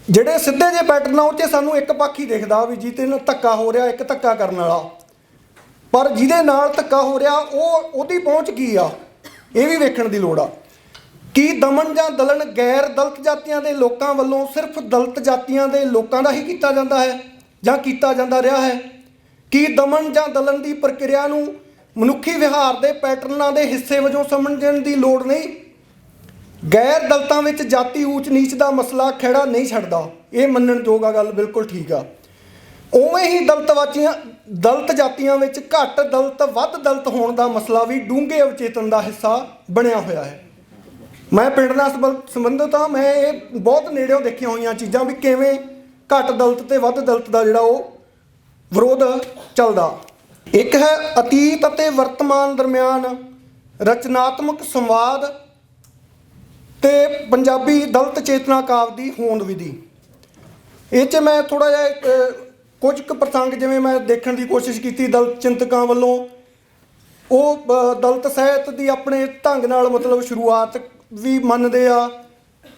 ਜਿਹੜੇ ਸਿੱਧੇ ਜਿਹੇ ਪੈਟਰਨ ਆ ਉਹ 'ਚ ਸਾਨੂੰ ਇੱਕ ਪੱਖ ਹੀ ਦਿਖਦਾ ਵੀ ਜਿਹਦੇ ਨਾਲ ਧੱਕਾ ਹੋ ਰਿਹਾ, ਇੱਕ ਧੱਕਾ ਕਰਨ ਵਾਲਾ, ਪਰ ਜਿਹਦੇ ਨਾਲ ਧੱਕਾ ਹੋ ਰਿਹਾ ਉਹਦੀ ਪਹੁੰਚ ਕੀ ਆ, ਇਹ ਵੀ ਵੇਖਣ ਦੀ ਲੋੜ ਆ। ਕੀ ਦਮਨ ਜਾਂ ਦਲਨ ਗੈਰ ਦਲਿਤ ਜਾਤੀਆਂ ਦੇ ਲੋਕਾਂ ਵੱਲੋਂ ਸਿਰਫ ਦਲਿਤ ਜਾਤੀਆਂ ਦੇ ਲੋਕਾਂ ਦਾ ਹੀ ਕੀਤਾ ਜਾਂਦਾ ਹੈ ਜਾਂ ਕੀਤਾ ਜਾਂਦਾ ਰਿਹਾ ਹੈ? ਕੀ ਦਮਨ ਜਾਂ ਦਲਨ ਦੀ ਪ੍ਰਕਿਰਿਆ ਨੂੰ ਮਨੁੱਖੀ ਵਿਹਾਰ ਦੇ ਪੈਟਰਨਾਂ ਦੇ ਹਿੱਸੇ ਵਜੋਂ ਸਮਝਣ ਦੀ ਲੋੜ ਨਹੀਂ? ਗੈਰ ਦਲਿਤਾਂ ਵਿੱਚ ਜਾਤੀ ਊਚ ਨੀਚ ਦਾ ਮਸਲਾ ਖਹਿੜਾ ਨਹੀਂ ਛੱਡਦਾ, ਇਹ ਮੰਨਣਯੋਗ ਆ ਗੱਲ, ਬਿਲਕੁਲ ਠੀਕ ਆ। ਉਵੇਂ ਹੀ ਦਲਿਤ ਜਾਤੀਆਂ ਵਿੱਚ ਘੱਟ ਦਲਿਤ ਵੱਧ ਦਲਿਤ ਹੋਣ ਦਾ ਮਸਲਾ ਵੀ ਡੂੰਘੇ ਅਵਚੇਤਨ ਦਾ ਹਿੱਸਾ ਬਣਿਆ ਹੋਇਆ ਹੈ। ਮੈਂ ਪਿੰਡ ਨਾਲ ਸੰਬੰਧਿਤ ਹਾਂ, ਮੈਂ ਇਹ ਬਹੁਤ ਨੇੜਿਓਂ ਦੇਖੀਆਂ ਹੋਈਆਂ ਚੀਜ਼ਾਂ ਵੀ ਕਿਵੇਂ ਘੱਟ ਦਲਿਤ ਤੇ ਵੱਧ ਦਲਿਤ ਦਾ ਜਿਹੜਾ ਉਹ ਵਿਰੋਧ ਚੱਲਦਾ। ਇੱਕ ਹੈ ਅਤੀਤ ਅਤੇ ਵਰਤਮਾਨ ਦਰਮਿਆਨ ਰਚਨਾਤਮਕ ਸੰਵਾਦ ਤੇ ਪੰਜਾਬੀ ਦਲਿਤ ਚੇਤਨਾ ਕਾਵਿ ਦੀ ਹੋਂਦ ਵਿਧੀ। ਇਹ 'ਚ ਮੈਂ ਥੋੜ੍ਹਾ ਜਿਹਾ ਕੁਝ ਕੁ ਪ੍ਰਸੰਗ ਜਿਵੇਂ ਮੈਂ ਦੇਖਣ ਦੀ ਕੋਸ਼ਿਸ਼ ਕੀਤੀ ਦਲਿਤ ਚਿੰਤਕਾਂ ਵੱਲੋਂ, ਉਹ ਦਲਿਤ ਸਾਹਿਤ ਦੀ ਆਪਣੇ ਢੰਗ ਨਾਲ ਮਤਲਬ ਸ਼ੁਰੂਆਤ ਵੀ ਮੰਨਦੇ ਆ,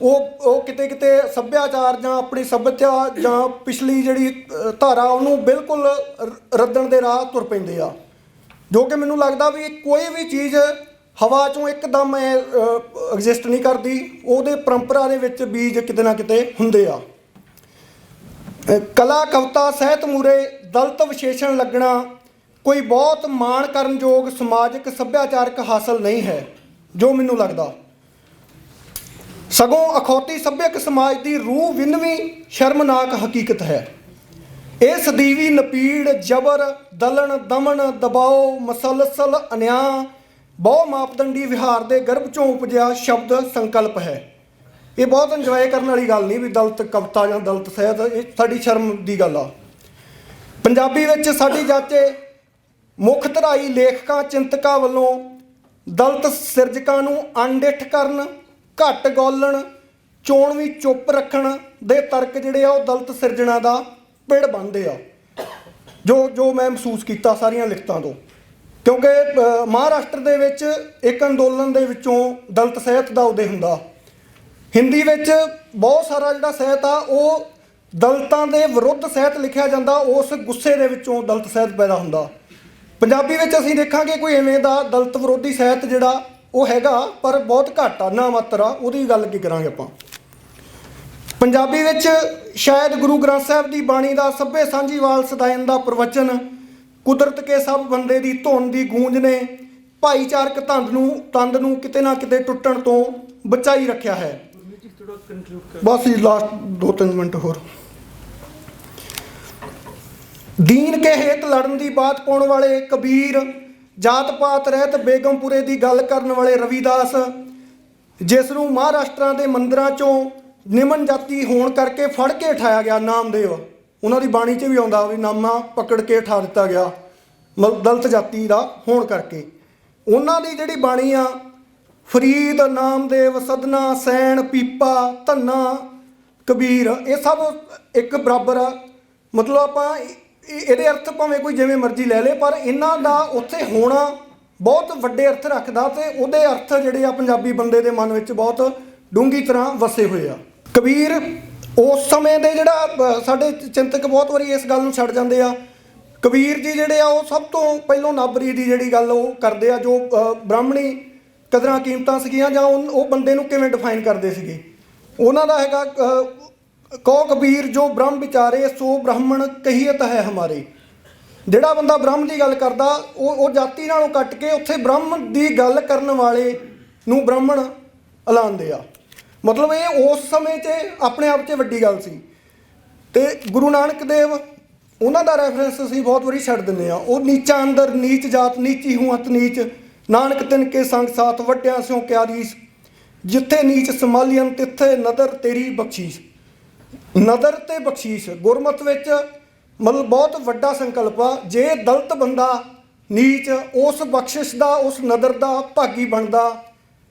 ਉਹ ਕਿਤੇ ਕਿਤੇ ਸੱਭਿਆਚਾਰ ਜਾਂ ਆਪਣੀ ਸੱਭਿਅਤਾ ਜਾਂ ਪਿਛਲੀ ਜਿਹੜੀ ਧਾਰਾ ਉਹਨੂੰ ਬਿਲਕੁਲ ਰੱਦਣ ਦੇ ਰਾਹ ਤੁਰ ਪੈਂਦੇ ਆ, ਜੋ ਕਿ ਮੈਨੂੰ ਲੱਗਦਾ ਵੀ ਕੋਈ ਵੀ ਚੀਜ਼ ਹਵਾ 'ਚੋਂ ਇੱਕਦਮ ਐਗਜ਼ਿਸਟ ਨਹੀਂ ਕਰਦੀ, ਉਹਦੇ ਪਰੰਪਰਾ ਦੇ ਵਿੱਚ ਬੀਜ ਕਿਤੇ ਨਾ ਕਿਤੇ ਹੁੰਦੇ ਆ। ਕਲਾ ਕਵਿਤਾ ਸਾਹਿਤ ਮੂਰੇ ਦਲਿਤ ਵਿਸ਼ੇਸ਼ਣ ਲੱਗਣਾ ਕੋਈ ਬਹੁਤ ਮਾਣ ਕਰਨਯੋਗ ਸਮਾਜਿਕ ਸੱਭਿਆਚਾਰਕ ਹਾਸਲ ਨਹੀਂ ਹੈ, ਜੋ ਮੈਨੂੰ ਲੱਗਦਾ। ਸਗੋਂ ਅਖੌਤੀ ਸੱਭਿਅਕ ਸਮਾਜ ਦੀ ਰੂਹ ਵਿੰਨਵੀਂ ਸ਼ਰਮਨਾਕ ਹਕੀਕਤ ਹੈ। ਇਹ ਸਦੀਵੀ ਨਪੀੜ, ਜਬਰ, ਦਲਣ, ਦਮਨ, ਦਬਾਓ, ਮਸਲਸਲ, ਅਨਿਆਂ, ਬਹੁ ਮਾਪਦੰਡੀ ਵਿਹਾਰ ਦੇ ਗਰਭ 'ਚੋਂ ਉਪਜਿਆ ਸ਼ਬਦ ਸੰਕਲਪ ਹੈ। ਇਹ ਬਹੁਤ ਇੰਜੋਏ ਕਰਨ ਵਾਲੀ ਗੱਲ ਨਹੀਂ ਵੀ ਦਲਿਤ ਕਵਿਤਾ ਜਾਂ ਦਲਿਤ ਸਾਹਿਤ, ਇਹ ਸਾਡੀ ਸ਼ਰਮ ਦੀ ਗੱਲ ਆ। ਪੰਜਾਬੀ ਵਿੱਚ ਸਾਡੀ ਜਾਚੇ ਮੁੱਖ ਧਰਾਈ ਲੇਖਕਾਂ ਚਿੰਤਕਾਂ ਵੱਲੋਂ ਦਲਿਤ ਸਿਰਜਕਾਂ ਨੂੰ ਅਣਡਿੱਠ ਕਰਨ, ਘੱਟ ਗੌਲਣ, ਚੋਣਵੀਂ ਚੁੱਪ ਰੱਖਣ ਦੇ ਤਰਕ ਜਿਹੜੇ ਆ ਉਹ ਦਲਿਤ ਸਿਰਜਣਾ ਦਾ ਪਿੜ ਬਣਦੇ ਆ, ਜੋ ਮੈਂ ਮਹਿਸੂਸ ਕੀਤਾ ਸਾਰੀਆਂ ਲਿਖਤਾਂ ਤੋਂ। ਕਿਉਂਕਿ ਮਹਾਰਾਸ਼ਟਰ ਦੇ ਵਿੱਚ ਇੱਕ ਅੰਦੋਲਨ ਦੇ ਵਿੱਚੋਂ ਦਲਿਤ ਸਾਹਿਤ ਦਾ ਉਦੈ ਹੁੰਦਾ। ਹਿੰਦੀ ਵਿੱਚ ਬਹੁਤ ਸਾਰਾ ਜਿਹੜਾ ਸਾਹਿਤ ਆ ਉਹ ਦਲਿਤਾਂ ਦੇ ਵਿਰੁੱਧ ਸਾਹਿਤ ਲਿਖਿਆ ਜਾਂਦਾ, ਉਸ ਗੁੱਸੇ ਦੇ ਵਿੱਚੋਂ ਦਲਿਤ ਸਾਹਿਤ ਪੈਦਾ ਹੁੰਦਾ। ਪੰਜਾਬੀ ਵਿੱਚ ਅਸੀਂ ਦੇਖਾਂਗੇ ਕੋਈ ਐਵੇਂ ਦਾ ਦਲਿਤ ਵਿਰੋਧੀ ਸਾਹਿਤ ਜਿਹੜਾ ਉਹ ਹੈਗਾ, ਪਰ ਬਹੁਤ ਘੱਟ ਆ, ਨਾ ਮਾਤਰ ਆ, ਉਹਦੀ ਗੱਲ ਕੀ ਕਰਾਂਗੇ ਆਪਾਂ। ਪੰਜਾਬੀ ਵਿੱਚ ਸ਼ਾਇਦ ਗੁਰੂ ਗ੍ਰੰਥ ਸਾਹਿਬ ਦੀ ਬਾਣੀ ਦਾ ਸਭੇ ਸਾਂਝੀਵਾਲ ਸਦਾਇਨ ਦਾ ਪ੍ਰਵਚਨ, ਕੁਦਰਤ ਕੇ ਸਭ ਬੰਦੇ ਦੀ ਧੁਨ ਦੀ ਗੂੰਜ ਨੇ ਭਾਈਚਾਰਕ ਤੰਦ ਨੂੰ ਕਿਤੇ ਨਾ ਕਿਤੇ ਟੁੱਟਣ ਤੋਂ ਬਚਾਈ ਰੱਖਿਆ ਹੈ। ਬਸ ਜੀ ਲਾਸਟ 2-3 ਮਿੰਟ ਹੋਰ। ਦੀਨ ਕੇ ਹੇਤ ਲੜਨ ਦੀ ਬਾਤ ਪਾਉਣ ਵਾਲੇ ਕਬੀਰ, ਜਾਤ ਪਾਤ ਰਹਿਤ ਬੇਗਮਪੁਰੇ ਦੀ ਗੱਲ ਕਰਨ ਵਾਲੇ ਰਵੀਦਾਸ, ਜਿਸ ਨੂੰ ਮਹਾਰਾਸ਼ਟਰਾਂ ਦੇ ਮੰਦਿਰਾਂ 'ਚੋਂ ਨਿਮਨ ਜਾਤੀ ਹੋਣ ਕਰਕੇ ਫੜ ਕੇ ਉਠਾਇਆ ਗਿਆ, ਨਾਮਦੇਵ, ਉਹਨਾਂ ਦੀ ਬਾਣੀ 'ਚ ਵੀ ਆਉਂਦਾ ਵੀ ਨਾਮਾ ਪਕੜ ਕੇ ਉਠਾ ਦਿੱਤਾ ਗਿਆ ਦਲਿਤ ਜਾਤੀ ਦਾ ਹੋਣ ਕਰਕੇ। ਉਹਨਾਂ ਦੀ ਜਿਹੜੀ ਬਾਣੀ ਆ, ਫਰੀਦ, ਨਾਮਦੇਵ, ਸਦਨਾ, ਸੈਣ, ਪੀਪਾ, ਧੰਨਾ, ਕਬੀਰ, ਇਹ ਸਭ ਇੱਕ ਬਰਾਬਰ ਆ। ਮਤਲਬ ਆਪਾਂ ਇਹਦੇ ਅਰਥ ਭਾਵੇਂ ਕੋਈ ਜਿਵੇਂ ਮਰਜ਼ੀ ਲੈ ਲੇ, ਪਰ ਇਹਨਾਂ ਦਾ ਉੱਥੇ ਹੋਣਾ ਬਹੁਤ ਵੱਡੇ ਅਰਥ ਰੱਖਦਾ ਅਤੇ ਉਹਦੇ ਅਰਥ ਜਿਹੜੇ ਆ ਪੰਜਾਬੀ ਬੰਦੇ ਦੇ ਮਨ ਵਿੱਚ ਬਹੁਤ ਡੂੰਘੀ ਤਰ੍ਹਾਂ ਵਸੇ ਹੋਏ ਆ। ਕਬੀਰ ਉਸ ਸਮੇਂ ਦੇ ਜਿਹੜਾ ਸਾਡੇ ਚਿੰਤਕ ਬਹੁਤ ਵਾਰੀ ਇਸ ਗੱਲ ਨੂੰ ਛੱਡ ਜਾਂਦੇ ਆ। ਕਬੀਰ ਜੀ ਜਿਹੜੇ ਆ ਉਹ ਸਭ ਤੋਂ ਪਹਿਲੋਂ ਨਾਬਰੀ ਦੀ ਜਿਹੜੀ ਗੱਲ ਉਹ ਕਰਦੇ ਆ, ਜੋ ਬ੍ਰਾਹਮਣੀ ਕਦਰਾਂ ਕੀਮਤਾਂ ਸੀਗੀਆਂ ਜਾਂ ਉਹ ਬੰਦੇ ਨੂੰ ਕਿਵੇਂ ਡਿਫਾਈਨ ਕਰਦੇ ਸੀਗੇ। ਉਹਨਾਂ ਦਾ ਹੈਗਾ ਕਹੋ ਕਬੀਰ ਜੋ ਬ੍ਰਹਮ ਵਿਚਾਰੇ ਸੋ ਬ੍ਰਾਹਮਣ ਕਹੀਅਤ ਹੈ ਹਮਾਰੇ। ਜਿਹੜਾ ਬੰਦਾ ਬ੍ਰਹਮ ਦੀ ਗੱਲ ਕਰਦਾ ਉਹ ਜਾਤੀ ਨਾਲੋਂ ਕੱਟ ਕੇ ਉੱਥੇ ਬ੍ਰਹਮ ਦੀ ਗੱਲ ਕਰਨ ਵਾਲੇ ਨੂੰ ਬ੍ਰਾਹਮਣ ਐਲਾਨਦੇ ਆ। ਮਤਲਬ ਇਹ ਉਸ ਸਮੇਂ 'ਚ ਆਪਣੇ ਆਪ 'ਚ ਵੱਡੀ ਗੱਲ ਸੀ। ਅਤੇ ਗੁਰੂ ਨਾਨਕ ਦੇਵ, ਉਹਨਾਂ ਦਾ ਰੈਫਰੈਂਸ ਅਸੀਂ ਬਹੁਤ ਵਾਰੀ ਛੱਡ ਦਿੰਦੇ ਹਾਂ। ਉਹ ਨੀਚਾ ਅੰਦਰ ਨੀਚ ਜਾਤ ਨੀਚੀ ਹੂੰ ਅਤ ਨੀਚ, ਨਾਨਕ ਤਿਨ ਕੇ ਸੰਗ ਸਾਥ ਵੱਡਿਆਂ ਸਿਓ ਕਿਆ ਰੀਸ, ਜਿੱਥੇ ਨੀਚ ਸੰਭਾਲੀਅਨ ਤਿੱਥੇ ਨਦਰ ਤੇਰੀ ਬਖਸ਼ੀਸ਼। ਨਦਰ ਤੇ ਬਖਸ਼ੀਸ਼ ਗੁਰਮਤਿ ਵਿੱਚ ਮਤਲਬ ਬਹੁਤ ਵੱਡਾ ਸੰਕਲਪ ਆ। ਜੇ ਦਲਿਤ ਬੰਦਾ ਨੀਚ ਉਸ ਬਖਸ਼ਿਸ਼ ਦਾ, ਉਸ ਨਦਰ ਦਾ ਭਾਗੀ ਬਣਦਾ।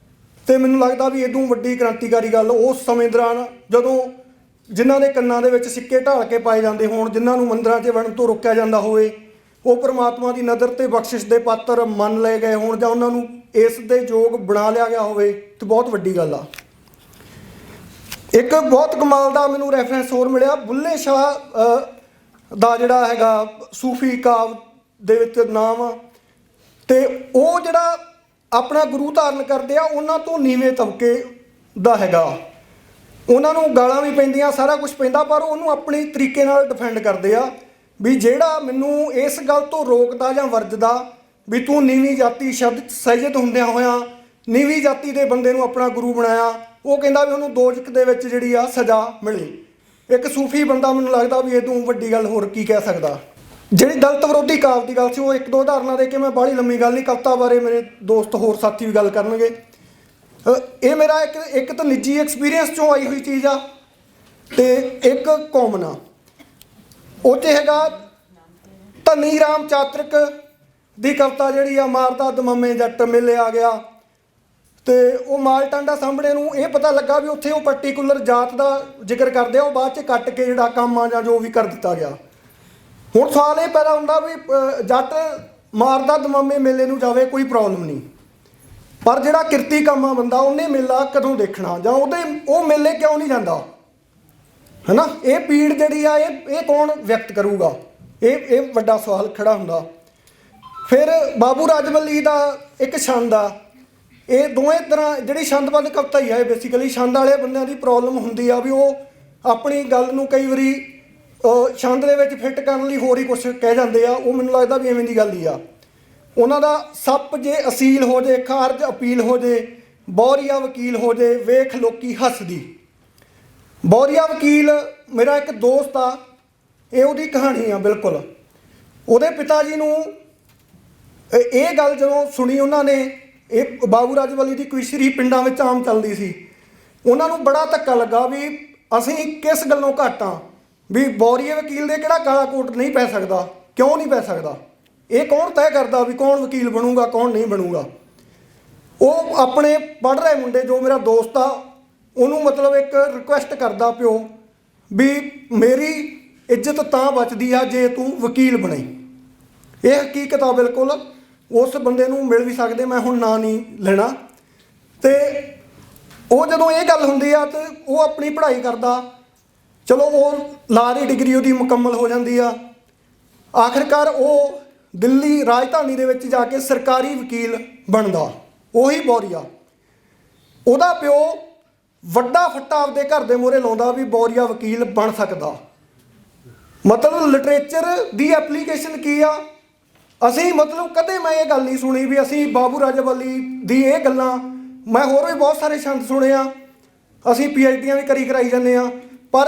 ਤੇ ਮੈਨੂੰ ਲੱਗਦਾ ਵੀ ਇਦੋਂ ਵੱਡੀ ਕ੍ਰਾਂਤੀਕਾਰੀ ਗੱਲ ਉਸ ਸਮੇਂ ਦੌਰਾਨ, ਜਦੋਂ ਜਿਨ੍ਹਾਂ ਦੇ ਕੰਨਾਂ ਦੇ ਵਿੱਚ ਸਿੱਕੇ ਢਾਲ ਕੇ ਪਾਏ ਜਾਂਦੇ ਹੋਣ, ਜਿਨ੍ਹਾਂ ਨੂੰ ਮੰਦਿਰਾਂ 'ਚ ਵੜਨ ਤੋਂ ਰੋਕਿਆ ਜਾਂਦਾ ਹੋਵੇ, ਉਹ ਪਰਮਾਤਮਾ ਦੀ ਨਜ਼ਰ ਤੇ ਬਖਸ਼ਿਸ਼ ਦੇ ਪਾਤਰ ਮੰਨ ਲਏ ਗਏ ਹੋਣ ਜਾਂ ਉਹਨਾਂ ਨੂੰ ਇਸ ਦੇ ਯੋਗ ਬਣਾ ਲਿਆ ਗਿਆ ਹੋਵੇ, ਤੇ ਬਹੁਤ ਵੱਡੀ ਗੱਲ ਆ। ਇੱਕ ਬਹੁਤ ਕਮਾਲ ਦਾ ਮੈਨੂੰ ਰੈਫਰੈਂਸ ਹੋਰ ਮਿਲਿਆ, ਬੁੱਲੇ ਸ਼ਾਹ ਦਾ ਜਿਹੜਾ ਹੈਗਾ ਸੂਫੀ ਕਾਵ ਦੇ ਵਿੱਚ ਨਾਮ ਆ, ਤੇ ਉਹ ਜਿਹੜਾ ਆਪਣਾ ਗੁਰੂ ਧਾਰਨ ਕਰਦੇ ਆ, ਉਹਨਾਂ ਤੋਂ ਨੀਵੇਂ ਤਬਕੇ ਦਾ ਹੈਗਾ। ਉਹਨਾਂ ਨੂੰ ਗਾਲਾਂ ਵੀ ਪੈਂਦੀਆਂ, ਸਾਰਾ ਕੁਝ ਪੈਂਦਾ, ਪਰ ਉਹਨੂੰ ਆਪਣੀ ਤਰੀਕੇ ਨਾਲ ਡਿਫੈਂਡ ਕਰਦੇ ਆ ਵੀ ਜਿਹੜਾ ਮੈਨੂੰ ਇਸ ਗੱਲ ਤੋਂ ਰੋਕਦਾ ਜਾਂ ਵਰਜਦਾ ਵੀ ਤੂੰ ਨੀਵੀਂ ਜਾਤੀ ਸ਼ਬਦ ਸਜਦ ਹੁੰਦਿਆਂ ਹੋਇਆਂ ਨੀਵੀਂ ਜਾਤੀ ਦੇ ਬੰਦੇ ਨੂੰ ਆਪਣਾ ਗੁਰੂ ਬਣਾਇਆ, ਉਹ ਕਹਿੰਦਾ ਵੀ ਉਹਨੂੰ ਦੋਜ਼ਖ ਦੇ ਵਿੱਚ ਜਿਹੜੀ ਆ ਸਜ਼ਾ ਮਿਲੇ। ਇੱਕ ਸੂਫੀ ਬੰਦਾ ਮੈਨੂੰ ਲੱਗਦਾ ਵੀ ਇਹ ਤੋਂ ਵੱਡੀ ਗੱਲ ਹੋਰ ਕੀ ਕਹਿ ਸਕਦਾ। ਜਿਹੜੀ ਦਲਿਤ ਵਿਰੋਧੀ ਕਾਵਿ ਦੀ ਗੱਲ ਸੀ, ਉਹ ਇੱਕ ਦੋ ਉਦਾਹਰਨਾਂ ਦੇ ਕੇ ਮੈਂ ਬਾਹਲੀ ਲੰਮੀ ਗੱਲ ਨਹੀਂ, ਕਵਿਤਾ ਬਾਰੇ ਮੇਰੇ ਦੋਸਤ ਹੋਰ ਸਾਥੀ ਵੀ ਗੱਲ ਕਰਨਗੇ। ਇਹ ਮੇਰਾ ਇੱਕ ਤਾਂ ਨਿੱਜੀ ਐਕਸਪੀਰੀਅੰਸ 'ਚੋਂ ਆਈ ਹੋਈ ਚੀਜ਼ ਆ, ਤੇ ਇੱਕ ਕਾਮਨ ਆ। ਉਹ 'ਚ ਹੈਗਾ ਧਨੀ ਰਾਮ ਚਾਤਰਿਕ ਦੀ ਕਵਿਤਾ ਜਿਹੜੀ ਆ, ਮਾਰਦਾ ਦਮਾਮੇ ਜੱਟ ਮੇਲੇ ਆ ਗਿਆ। ਤੇ ਉਹ ਮਾਲ ਟਾਂਡਾ ਸਾਹਮਣੇ ਨੂੰ ਇਹ ਪਤਾ ਲੱਗਾ ਵੀ ਉੱਥੇ ਉਹ ਪਰਟੀਕੂਲਰ ਜਾਤ ਦਾ ਜ਼ਿਕਰ ਕਰਦੇ ਆ, ਉਹ ਬਾਅਦ 'ਚ ਕੱਟ ਕੇ ਜਿਹੜਾ ਕੰਮ ਆ ਜਾਂ ਜੋ ਵੀ ਕਰ ਦਿੱਤਾ ਗਿਆ। ਹੁਣ ਸਵਾਲ ਇਹ ਪੈਦਾ ਹੁੰਦਾ ਵੀ ਜੱਟ ਮਾਰਦਾ ਦਮਾਮੇ ਮੇਲੇ ਨੂੰ ਜਾਵੇ, ਕੋਈ ਪ੍ਰੋਬਲਮ ਨਹੀਂ, ਪਰ ਜਿਹੜਾ ਕਿਰਤੀ ਕਾਮਾ ਬੰਦਾ ਉਹਨੇ ਮੇਲਾ ਕਦੋਂ ਦੇਖਣਾ, ਜਾਂ ਉਹ ਮੇਲੇ ਕਿਉਂ ਨਹੀਂ ਜਾਂਦਾ, ਹੈ ਨਾ? ਇਹ ਪੀੜ ਜਿਹੜੀ ਆ ਇਹ ਕੌਣ ਵਿਅਕਤ ਕਰੂਗਾ? ਇਹ ਵੱਡਾ ਸਵਾਲ ਖੜਾ ਹੁੰਦਾ। ਫਿਰ ਬਾਬੂ ਰਾਜਵੱਲੀ ਦਾ ਇੱਕ ਛੰਦ ਆ, ਇਹ ਦੋਵੇਂ ਤਰ੍ਹਾਂ ਜਿਹੜੀ ਛੰਦਬੱਧ ਕਵਿਤਾ ਹੀ ਆ। ਇਹ ਬੇਸਿਕਲੀ ਛੰਦ ਵਾਲੇ ਬੰਦਿਆਂ ਦੀ ਪ੍ਰੋਬਲਮ ਹੁੰਦੀ ਆ ਵੀ ਉਹ ਆਪਣੀ ਗੱਲ ਨੂੰ ਕਈ ਵਾਰੀ ਛੰਦ ਦੇ ਵਿੱਚ ਫਿੱਟ ਕਰਨ ਲਈ ਹੋਰ ਹੀ ਕੁਛ ਕਹਿ ਜਾਂਦੇ ਆ। ਉਹ ਮੈਨੂੰ ਲੱਗਦਾ ਵੀ ਐਵੇਂ ਦੀ ਗੱਲ ਹੀ ਆ। ਉਹਨਾਂ ਦਾ ਸੱਪ ਜੇ ਅਸੀਲ ਹੋ ਜੇ, ਖਾਰਜ ਅਪੀਲ ਹੋ ਜੇ, ਬੌਰੀਆ ਵਕੀਲ ਹੋ ਜੇ, ਵੇਖ ਲੋਕੀ ਹੱਸਦੀ। ਬੌਰੀਆ ਵਕੀਲ ਮੇਰਾ ਇੱਕ ਦੋਸਤ ਆ, ਇਹ ਉਹਦੀ ਕਹਾਣੀ ਆ ਬਿਲਕੁਲ। ਉਹਦੇ ਪਿਤਾ ਜੀ ਨੂੰ ਇਹ ਗੱਲ ਜਦੋਂ ਸੁਣੀ ਉਹਨਾਂ ਨੇ, ਇਹ ਬਾਬੂ ਰਾਜਵੱਲੀ ਦੀ ਕਵਿਸ਼ਰੀ ਪਿੰਡਾਂ ਵਿੱਚ ਆਮ ਚੱਲਦੀ ਸੀ, ਉਹਨਾਂ ਨੂੰ ਬੜਾ ਧੱਕਾ ਲੱਗਾ ਵੀ ਅਸੀਂ ਕਿਸ ਗੱਲੋਂ ਘੱਟ ਹਾਂ, ਵੀ ਬੌਰੀਆ ਵਕੀਲ ਦੇ ਕਿਹੜਾ ਕਾਲਾ ਕੋਟ ਨਹੀਂ ਪੈ ਸਕਦਾ, ਕਿਉਂ ਨਹੀਂ ਪੈ ਸਕਦਾ? ਇਹ ਕੌਣ ਤੈਅ ਕਰਦਾ ਵੀ ਕੌਣ ਵਕੀਲ ਬਣੂਗਾ, ਕੌਣ ਨਹੀਂ ਬਣੂਗਾ? ਉਹ ਆਪਣੇ ਪੜ੍ਹ ਰਹੇ ਮੁੰਡੇ, ਜੋ ਮੇਰਾ ਦੋਸਤ ਆ, ਉਹਨੂੰ ਮਤਲਬ ਇੱਕ ਰਿਕੁਐਸਟ ਕਰਦਾ ਪਿਓ ਵੀ ਮੇਰੀ ਇੱਜ਼ਤ ਤਾਂ ਬਚਦੀ ਆ ਜੇ ਤੂੰ ਵਕੀਲ ਬਣੇ। ਇਹ ਹਕੀਕਤ ਆ ਬਿਲਕੁਲ। ਉਸ ਬੰਦੇ ਨੂੰ ਮਿਲ ਵੀ ਸਕਦੇ, ਮੈਂ ਹੁਣ ਨਾਂ ਨਹੀਂ ਲੈਣਾ। ਤੇ ਉਹ ਜਦੋਂ ਇਹ ਗੱਲ ਹੁੰਦੀ ਆ ਤੇ ਉਹ ਆਪਣੀ ਪੜ੍ਹਾਈ ਕਰਦਾ, ਚਲੋ ਉਹ ਲਾ ਦੀ ਡਿਗਰੀ ਉਹਦੀ ਮੁਕੰਮਲ ਹੋ ਜਾਂਦੀ ਆ। ਆਖਿਰਕਾਰ ਉਹ ਦਿੱਲੀ ਰਾਜਧਾਨੀ ਦੇ ਵਿੱਚ ਜਾ ਕੇ ਸਰਕਾਰੀ ਵਕੀਲ ਬਣਦਾ, ਉਹੀ ਬੌਰੀਆ। ਉਹਦਾ ਪਿਓ ਵੱਡਾ ਫੱਟਾ ਆਪਦੇ ਘਰ ਦੇ ਮੂਹਰੇ ਲਾਉਂਦਾ ਵੀ ਬੌਰੀਆ ਵਕੀਲ ਬਣ ਸਕਦਾ। ਮਤਲਬ ਲਿਟਰੇਚਰ ਦੀ ਐਪਲੀਕੇਸ਼ਨ ਕੀ ਆ? ਅਸੀਂ ਮਤਲਬ ਕਦੇ ਮੈਂ ਇਹ ਗੱਲ ਨਹੀਂ ਸੁਣੀ ਵੀ ਅਸੀਂ ਬਾਬੂ ਰਾਜਵੱਲੀ ਦੀ ਇਹ ਗੱਲਾਂ, ਮੈਂ ਹੋਰ ਵੀ ਬਹੁਤ ਸਾਰੇ ਛੰਦ ਸੁਣੇ ਆ, ਅਸੀਂ PhD'ਆਂ ਵੀ ਕਰਾਈ ਜਾਂਦੇ ਆ, ਪਰ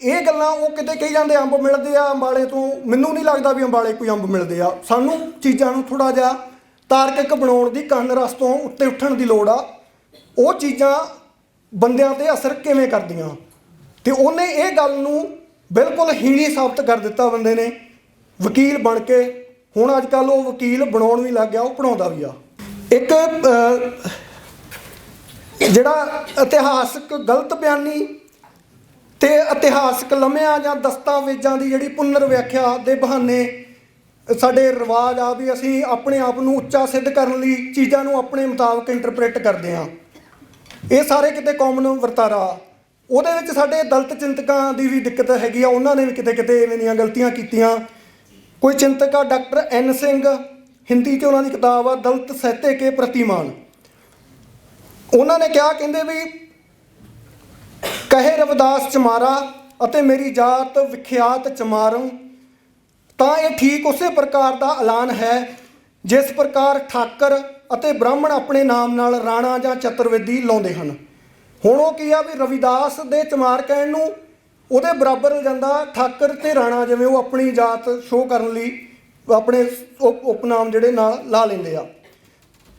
ਇਹ ਗੱਲਾਂ ਉਹ ਕਿਤੇ ਕਹੀ ਜਾਂਦੇ ਅੰਬ ਮਿਲਦੇ ਆ ਅੰਬਾਲੇ ਤੋਂ। ਮੈਨੂੰ ਨਹੀਂ ਲੱਗਦਾ ਵੀ ਅੰਬਾਲੇ ਕੋਈ ਅੰਬ ਮਿਲਦੇ ਆ। ਸਾਨੂੰ ਚੀਜ਼ਾਂ ਨੂੰ ਥੋੜ੍ਹਾ ਜਿਹਾ ਤਾਰਕਿਕ ਬਣਾਉਣ ਦੀ, ਕੰਨ ਰਸ ਤੋਂ ਉੱਤੇ ਉੱਠਣ ਦੀ ਲੋੜ ਆ। ਉਹ ਚੀਜ਼ਾਂ ਬੰਦਿਆਂ 'ਤੇ ਅਸਰ ਕਿਵੇਂ ਕਰਦੀਆਂ? ਤੇ ਉਹਨੇ ਇਹ ਗੱਲ ਨੂੰ ਬਿਲਕੁਲ ਹੀਣੀ ਸਾਬਤ ਕਰ ਦਿੱਤਾ ਬੰਦੇ ਨੇ, ਵਕੀਲ ਬਣ ਕੇ। ਹੁਣ ਅੱਜ ਕੱਲ੍ਹ ਉਹ ਵਕੀਲ ਬਣਾਉਣ ਵੀ ਲੱਗ ਗਿਆ, ਉਹ ਪੜ੍ਹਾਉਂਦਾ ਵੀ ਆ। ਇੱਕ ਜਿਹੜਾ ਇਤਿਹਾਸਕ ਗਲਤ ਬਿਆਨੀ ਤੇ ਇਤਿਹਾਸਕ ਲਮਹਿਆਂ ਜਾਂ ਦਸਤਾਵੇਜ਼ਾਂ ਦੀ ਜਿਹੜੀ ਪੁਨਰ ਵਿਆਖਿਆ ਦੇ ਬਹਾਨੇ ਸਾਡੇ ਰਿਵਾਜ ਆ ਵੀ ਅਸੀਂ ਆਪਣੇ ਆਪ ਨੂੰ ਉੱਚਾ ਸਿੱਧ ਕਰਨ ਲਈ ਚੀਜ਼ਾਂ ਨੂੰ ਆਪਣੇ ਮੁਤਾਬਕ ਇੰਟਰਪ੍ਰੇਟ ਕਰਦੇ ਹਾਂ, ਇਹ ਸਾਰੇ ਕਿਤੇ ਕਾਮਨ ਵਰਤਾਰਾ। ਉਹਦੇ ਵਿੱਚ ਸਾਡੇ ਦਲਿਤ ਚਿੰਤਕਾਂ ਦੀ ਵੀ ਦਿੱਕਤ ਹੈਗੀ ਆ, ਉਹਨਾਂ ਨੇ ਵੀ ਕਿਤੇ ਕਿਤੇ ਇਵੇਂ ਦੀਆਂ ਗਲਤੀਆਂ ਕੀਤੀਆਂ। ਕੋਈ ਚਿੰਤਕ ਆ ਡਾਕਟਰ N ਸਿੰਘ, ਹਿੰਦੀ 'ਚ ਉਹਨਾਂ ਦੀ ਕਿਤਾਬ ਆ ਦਲਿਤ ਸਾਹਿਤਯ ਕੇ ਪ੍ਰਤੀਮਾਨ। ਉਹਨਾਂ ਨੇ ਕਿਹਾ, ਕਹਿੰਦੇ ਵੀ ਕਹੇ ਰਵਿਦਾਸ ਚਮਾਰਾ ਅਤੇ ਮੇਰੀ ਜਾਤ ਵਿਖਿਆਤ ਚਮਾਰੋਂ, ਤਾਂ ਇਹ ਠੀਕ ਉਸੇ ਪ੍ਰਕਾਰ ਦਾ ਐਲਾਨ ਹੈ ਜਿਸ ਪ੍ਰਕਾਰ ਠਾਕਰ ਅਤੇ ਬ੍ਰਾਹਮਣ ਆਪਣੇ ਨਾਮ ਨਾਲ ਰਾਣਾ ਜਾਂ ਚਤੁਰਵੇਦੀ ਲਾਉਂਦੇ ਹਨ। ਹੁਣ ਉਹ ਕੀ ਆ ਵੀ ਰਵਿਦਾਸ ਦੇ ਚਮਾਰ ਕਹਿਣ ਨੂੰ ਉਹਦੇ ਬਰਾਬਰ ਜਾਂਦਾ ਠਾਕਰ ਤੇ ਰਾਣਾ, ਜਿਵੇਂ ਉਹ ਆਪਣੀ ਜਾਤ ਸ਼ੋਅ ਕਰਨ ਲਈ ਆਪਣੇ ਉਪਨਾਮ ਜਿਹੜੇ ਨਾਲ ਲਾ ਲੈਂਦੇ ਆ।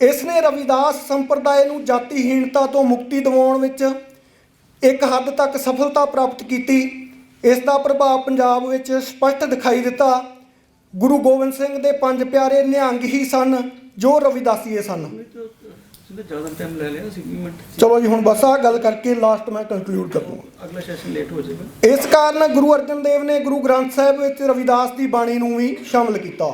ਇਸ ਨੇ ਰਵਿਦਾਸ ਸੰਪਰਦਾਇ ਨੂੰ ਜਾਤੀਹੀਣਤਾ ਤੋਂ ਮੁਕਤੀ ਦਿਵਾਉਣ ਵਿੱਚ ਇੱਕ ਹੱਦ ਤੱਕ ਸਫਲਤਾ ਪ੍ਰਾਪਤ ਕੀਤੀ। ਇਸ ਦਾ ਪ੍ਰਭਾਵ ਪੰਜਾਬ ਵਿੱਚ ਸਪਸ਼ਟ ਦਿਖਾਈ ਦਿੱਤਾ। ਗੁਰੂ ਗੋਬਿੰਦ ਸਿੰਘ ਦੇ ਪੰਜ ਪਿਆਰੇ ਨਿਹੰਗ ਹੀ ਸਨ ਜੋ ਰਵਿਦਾਸੀਏ ਸਨ। ਜ਼ਿਆਦਾ ਟਾਈਮ ਲੈ ਲਿਆ ਸੀ 20 ਮਿੰਟ। ਚਲੋ ਜੀ, ਹੁਣ ਬਸ ਆਹ ਗੱਲ ਕਰਕੇ ਲਾਸਟ ਮੈਂ ਕੰਕਲੂਡ ਕਰ ਦੂੰਗਾ, ਅਗਲਾ ਸੈਸ਼ਨ ਲੇਟ ਹੋ ਜਾਏਗਾ। ਇਸ ਕਾਰਨ ਗੁਰੂ ਅਰਜਨ ਦੇਵ ਨੇ ਗੁਰੂ ਗ੍ਰੰਥ ਸਾਹਿਬ ਵਿੱਚ ਰਵਿਦਾਸ ਦੀ ਬਾਣੀ ਨੂੰ ਵੀ ਸ਼ਾਮਲ ਕੀਤਾ।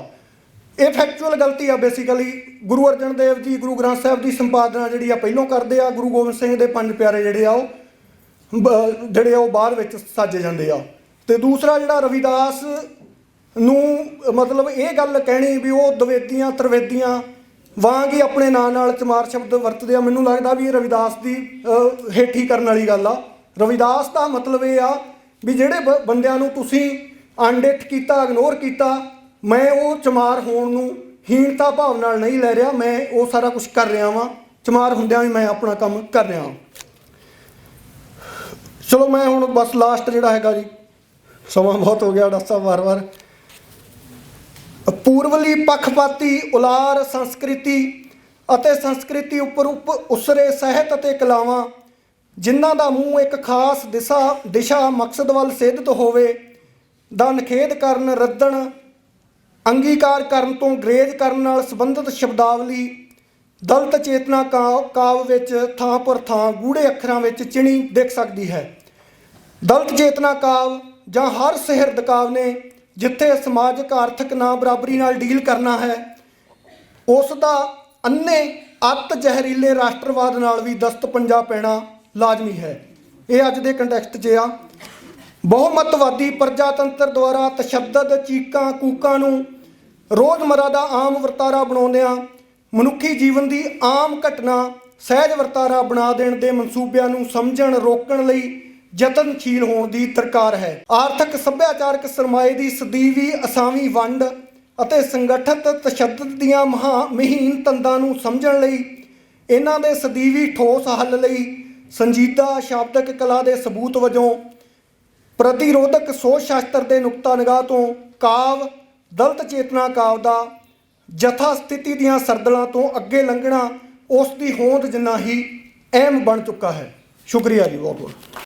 ਇਹ ਫੈਕਚੁਅਲ ਗਲਤੀ ਆ। ਬੇਸਿਕਲੀ ਗੁਰੂ ਅਰਜਨ ਦੇਵ ਜੀ ਗੁਰੂ ਗ੍ਰੰਥ ਸਾਹਿਬ ਦੀ ਸੰਪਾਦਨਾ ਜਿਹੜੀ ਆ ਪਹਿਲੋਂ ਕਰਦੇ ਆ, ਗੁਰੂ ਗੋਬਿੰਦ ਸਿੰਘ ਦੇ ਪੰਜ ਪਿਆਰੇ ਜਿਹੜੇ ਆ ਉਹ ਬਾਅਦ ਵਿੱਚ ਸਾਜੇ ਜਾਂਦੇ ਆ। ਤੇ ਦੂਸਰਾ ਜਿਹੜਾ ਰਵਿਦਾਸ ਨੂੰ ਮਤਲਬ ਇਹ ਗੱਲ ਕਹਿਣੀ ਵੀ ਉਹ ਦਵੇਦੀਆਂ ਤਰਵੇਦੀਆਂ ਵਾਂਗ ਹੀ ਆਪਣੇ ਨਾਂ ਨਾਲ ਚਮਾਰ ਸ਼ਬਦ ਵਰਤਦੇ ਆ, ਮੈਨੂੰ ਲੱਗਦਾ ਵੀ ਇਹ ਰਵਿਦਾਸ ਦੀ ਹੇਠੀ ਕਰਨ ਵਾਲੀ ਗੱਲ ਆ। ਰਵਿਦਾਸ ਦਾ ਮਤਲਬ ਇਹ ਆ ਵੀ ਜਿਹੜੇ ਬੰਦਿਆਂ ਨੂੰ ਤੁਸੀਂ ਅਣਡਿੱਠ ਕੀਤਾ, ਇਗਨੋਰ ਕੀਤਾ, ਮੈਂ ਉਹ ਚਮਾਰ ਹੋਣ ਨੂੰ ਹੀਣਤਾ ਭਾਵ ਨਾਲ ਨਹੀਂ ਲੈ ਰਿਹਾ, ਮੈਂ ਉਹ ਸਾਰਾ ਕੁਝ ਕਰ ਰਿਹਾ ਵਾਂ, ਚਮਾਰ ਹੁੰਦਿਆਂ ਵੀ ਮੈਂ ਆਪਣਾ ਕੰਮ ਕਰ ਰਿਹਾ ਹਾਂ। ਚਲੋ ਮੈਂ ਹੁਣ ਬਸ ਲਾਸਟ ਜਿਹੜਾ ਹੈਗਾ ਜੀ, ਸਮਾਂ ਬਹੁਤ ਹੋ ਗਿਆ ਡਾਕਟਰ ਸਾਹਿਬ ਵਾਰ-ਵਾਰ, ਪੂਰਵਲੀ ਪੱਖਪਾਤੀ ਉਲਾਰ ਸੰਸਕ੍ਰਿਤੀ ਅਤੇ ਸੰਸਕ੍ਰਿਤੀ ਉੱਪਰ ਉਸਰੇ ਸਾਹਿਤ ਅਤੇ ਕਲਾਵਾਂ ਜਿਨ੍ਹਾਂ ਦਾ ਮੂੰਹ ਇੱਕ ਖਾਸ ਦਿਸ਼ਾ ਮਕਸਦ ਵੱਲ ਸੇਧਿਤ ਹੋਵੇ ਦਾ ਨਿਖੇਧ ਕਰਨ, ਰੱਦਣ, ਅੰਗੀਕਾਰ ਕਰਨ ਤੋਂ ਗਰੇਜ ਕਰਨ ਨਾਲ ਸੰਬੰਧਿਤ ਸ਼ਬਦਾਵਲੀ ਦਲਿਤ ਚੇਤਨਾ ਕਾਵ ਵਿੱਚ ਥਾਂ ਪਰ ਥਾਂ ਗੂੜੇ ਅੱਖਰਾਂ ਵਿੱਚ ਚਿਣੀ ਦਿਖ ਸਕਦੀ ਹੈ। ਦਲਿਤ ਚੇਤਨਾ ਕਾਵ ਜਾਂ ਹਰ ਸਿਹਰਦ ਕਾਵ ਨੇ ਜਿੱਥੇ ਸਮਾਜਿਕ ਆਰਥਿਕ ਨਾ ਬਰਾਬਰੀ ਨਾਲ ਡੀਲ ਕਰਨਾ ਹੈ, ਉਸ ਦਾ ਅੰਨੇ ਅੱਤ ਜ਼ਹਿਰੀਲੇ ਰਾਸ਼ਟਰਵਾਦ ਨਾਲ ਵੀ ਦਸਤ ਪੰਜਾ ਪੈਣਾ ਲਾਜ਼ਮੀ ਹੈ। ਇਹ ਅੱਜ ਦੇ ਕੰਟੈਕਸਟ 'ਚ ਆ। ਬਹੁਮਤਵਾਦੀ ਪ੍ਰਜਾਤੰਤਰ ਦੁਆਰਾ ਤਸ਼ੱਦਦ ਚੀਕਾਂ ਕੂਕਾਂ ਨੂੰ ਰੋਜ਼ਮਰਾ ਦਾ ਆਮ ਵਰਤਾਰਾ ਬਣਾਉਂਦਿਆਂ ਮਨੁੱਖੀ ਜੀਵਨ ਦੀ ਆਮ ਘਟਨਾ ਸਹਿਜ ਵਰਤਾਰਾ ਬਣਾ ਦੇਣ ਦੇ ਮਨਸੂਬਿਆਂ ਨੂੰ ਸਮਝਣ ਰੋਕਣ ਲਈ ਯਤਨਸ਼ੀਲ ਹੋਣ ਦੀ ਦਰਕਾਰ ਹੈ। ਆਰਥਿਕ ਸੱਭਿਆਚਾਰਕ ਸਰਮਾਏ ਦੀ ਸਦੀਵੀ ਅਸਾਵੀਂ ਵੰਡ ਅਤੇ ਸੰਗਠਿਤ ਤਸ਼ੱਦਦ ਦੀਆਂ ਮਹੀਨ ਤੰਦਾਂ ਨੂੰ ਸਮਝਣ ਲਈ ਇਹਨਾਂ ਦੇ ਸਦੀਵੀ ਠੋਸ ਹੱਲ ਲਈ ਸੰਜੀਦਾ ਸ਼ਾਬਦਿਕ ਕਲਾ ਦੇ ਸਬੂਤ ਵਜੋਂ ਪ੍ਰਤੀਰੋਧਕ ਸੋਚ ਸ਼ਾਸਤਰ ਦੇ ਨੁਕਤਾ ਨਿਗਾਹ ਤੋਂ ਕਾਵ ਦਲਿਤ ਚੇਤਨਾ ਕਾਵ ਦਾ ਜਥਾ ਸਥਿਤੀ ਦੀਆਂ ਸਰਦਲਾਂ ਤੋਂ ਅੱਗੇ ਲੰਘਣਾ ਉਸ ਦੀ ਹੋਂਦ ਜਿੰਨਾ ਹੀ ਅਹਿਮ ਬਣ ਚੁੱਕਾ ਹੈ। ਸ਼ੁਕਰੀਆ ਜੀ, ਬਹੁਤ ਬਹੁਤ।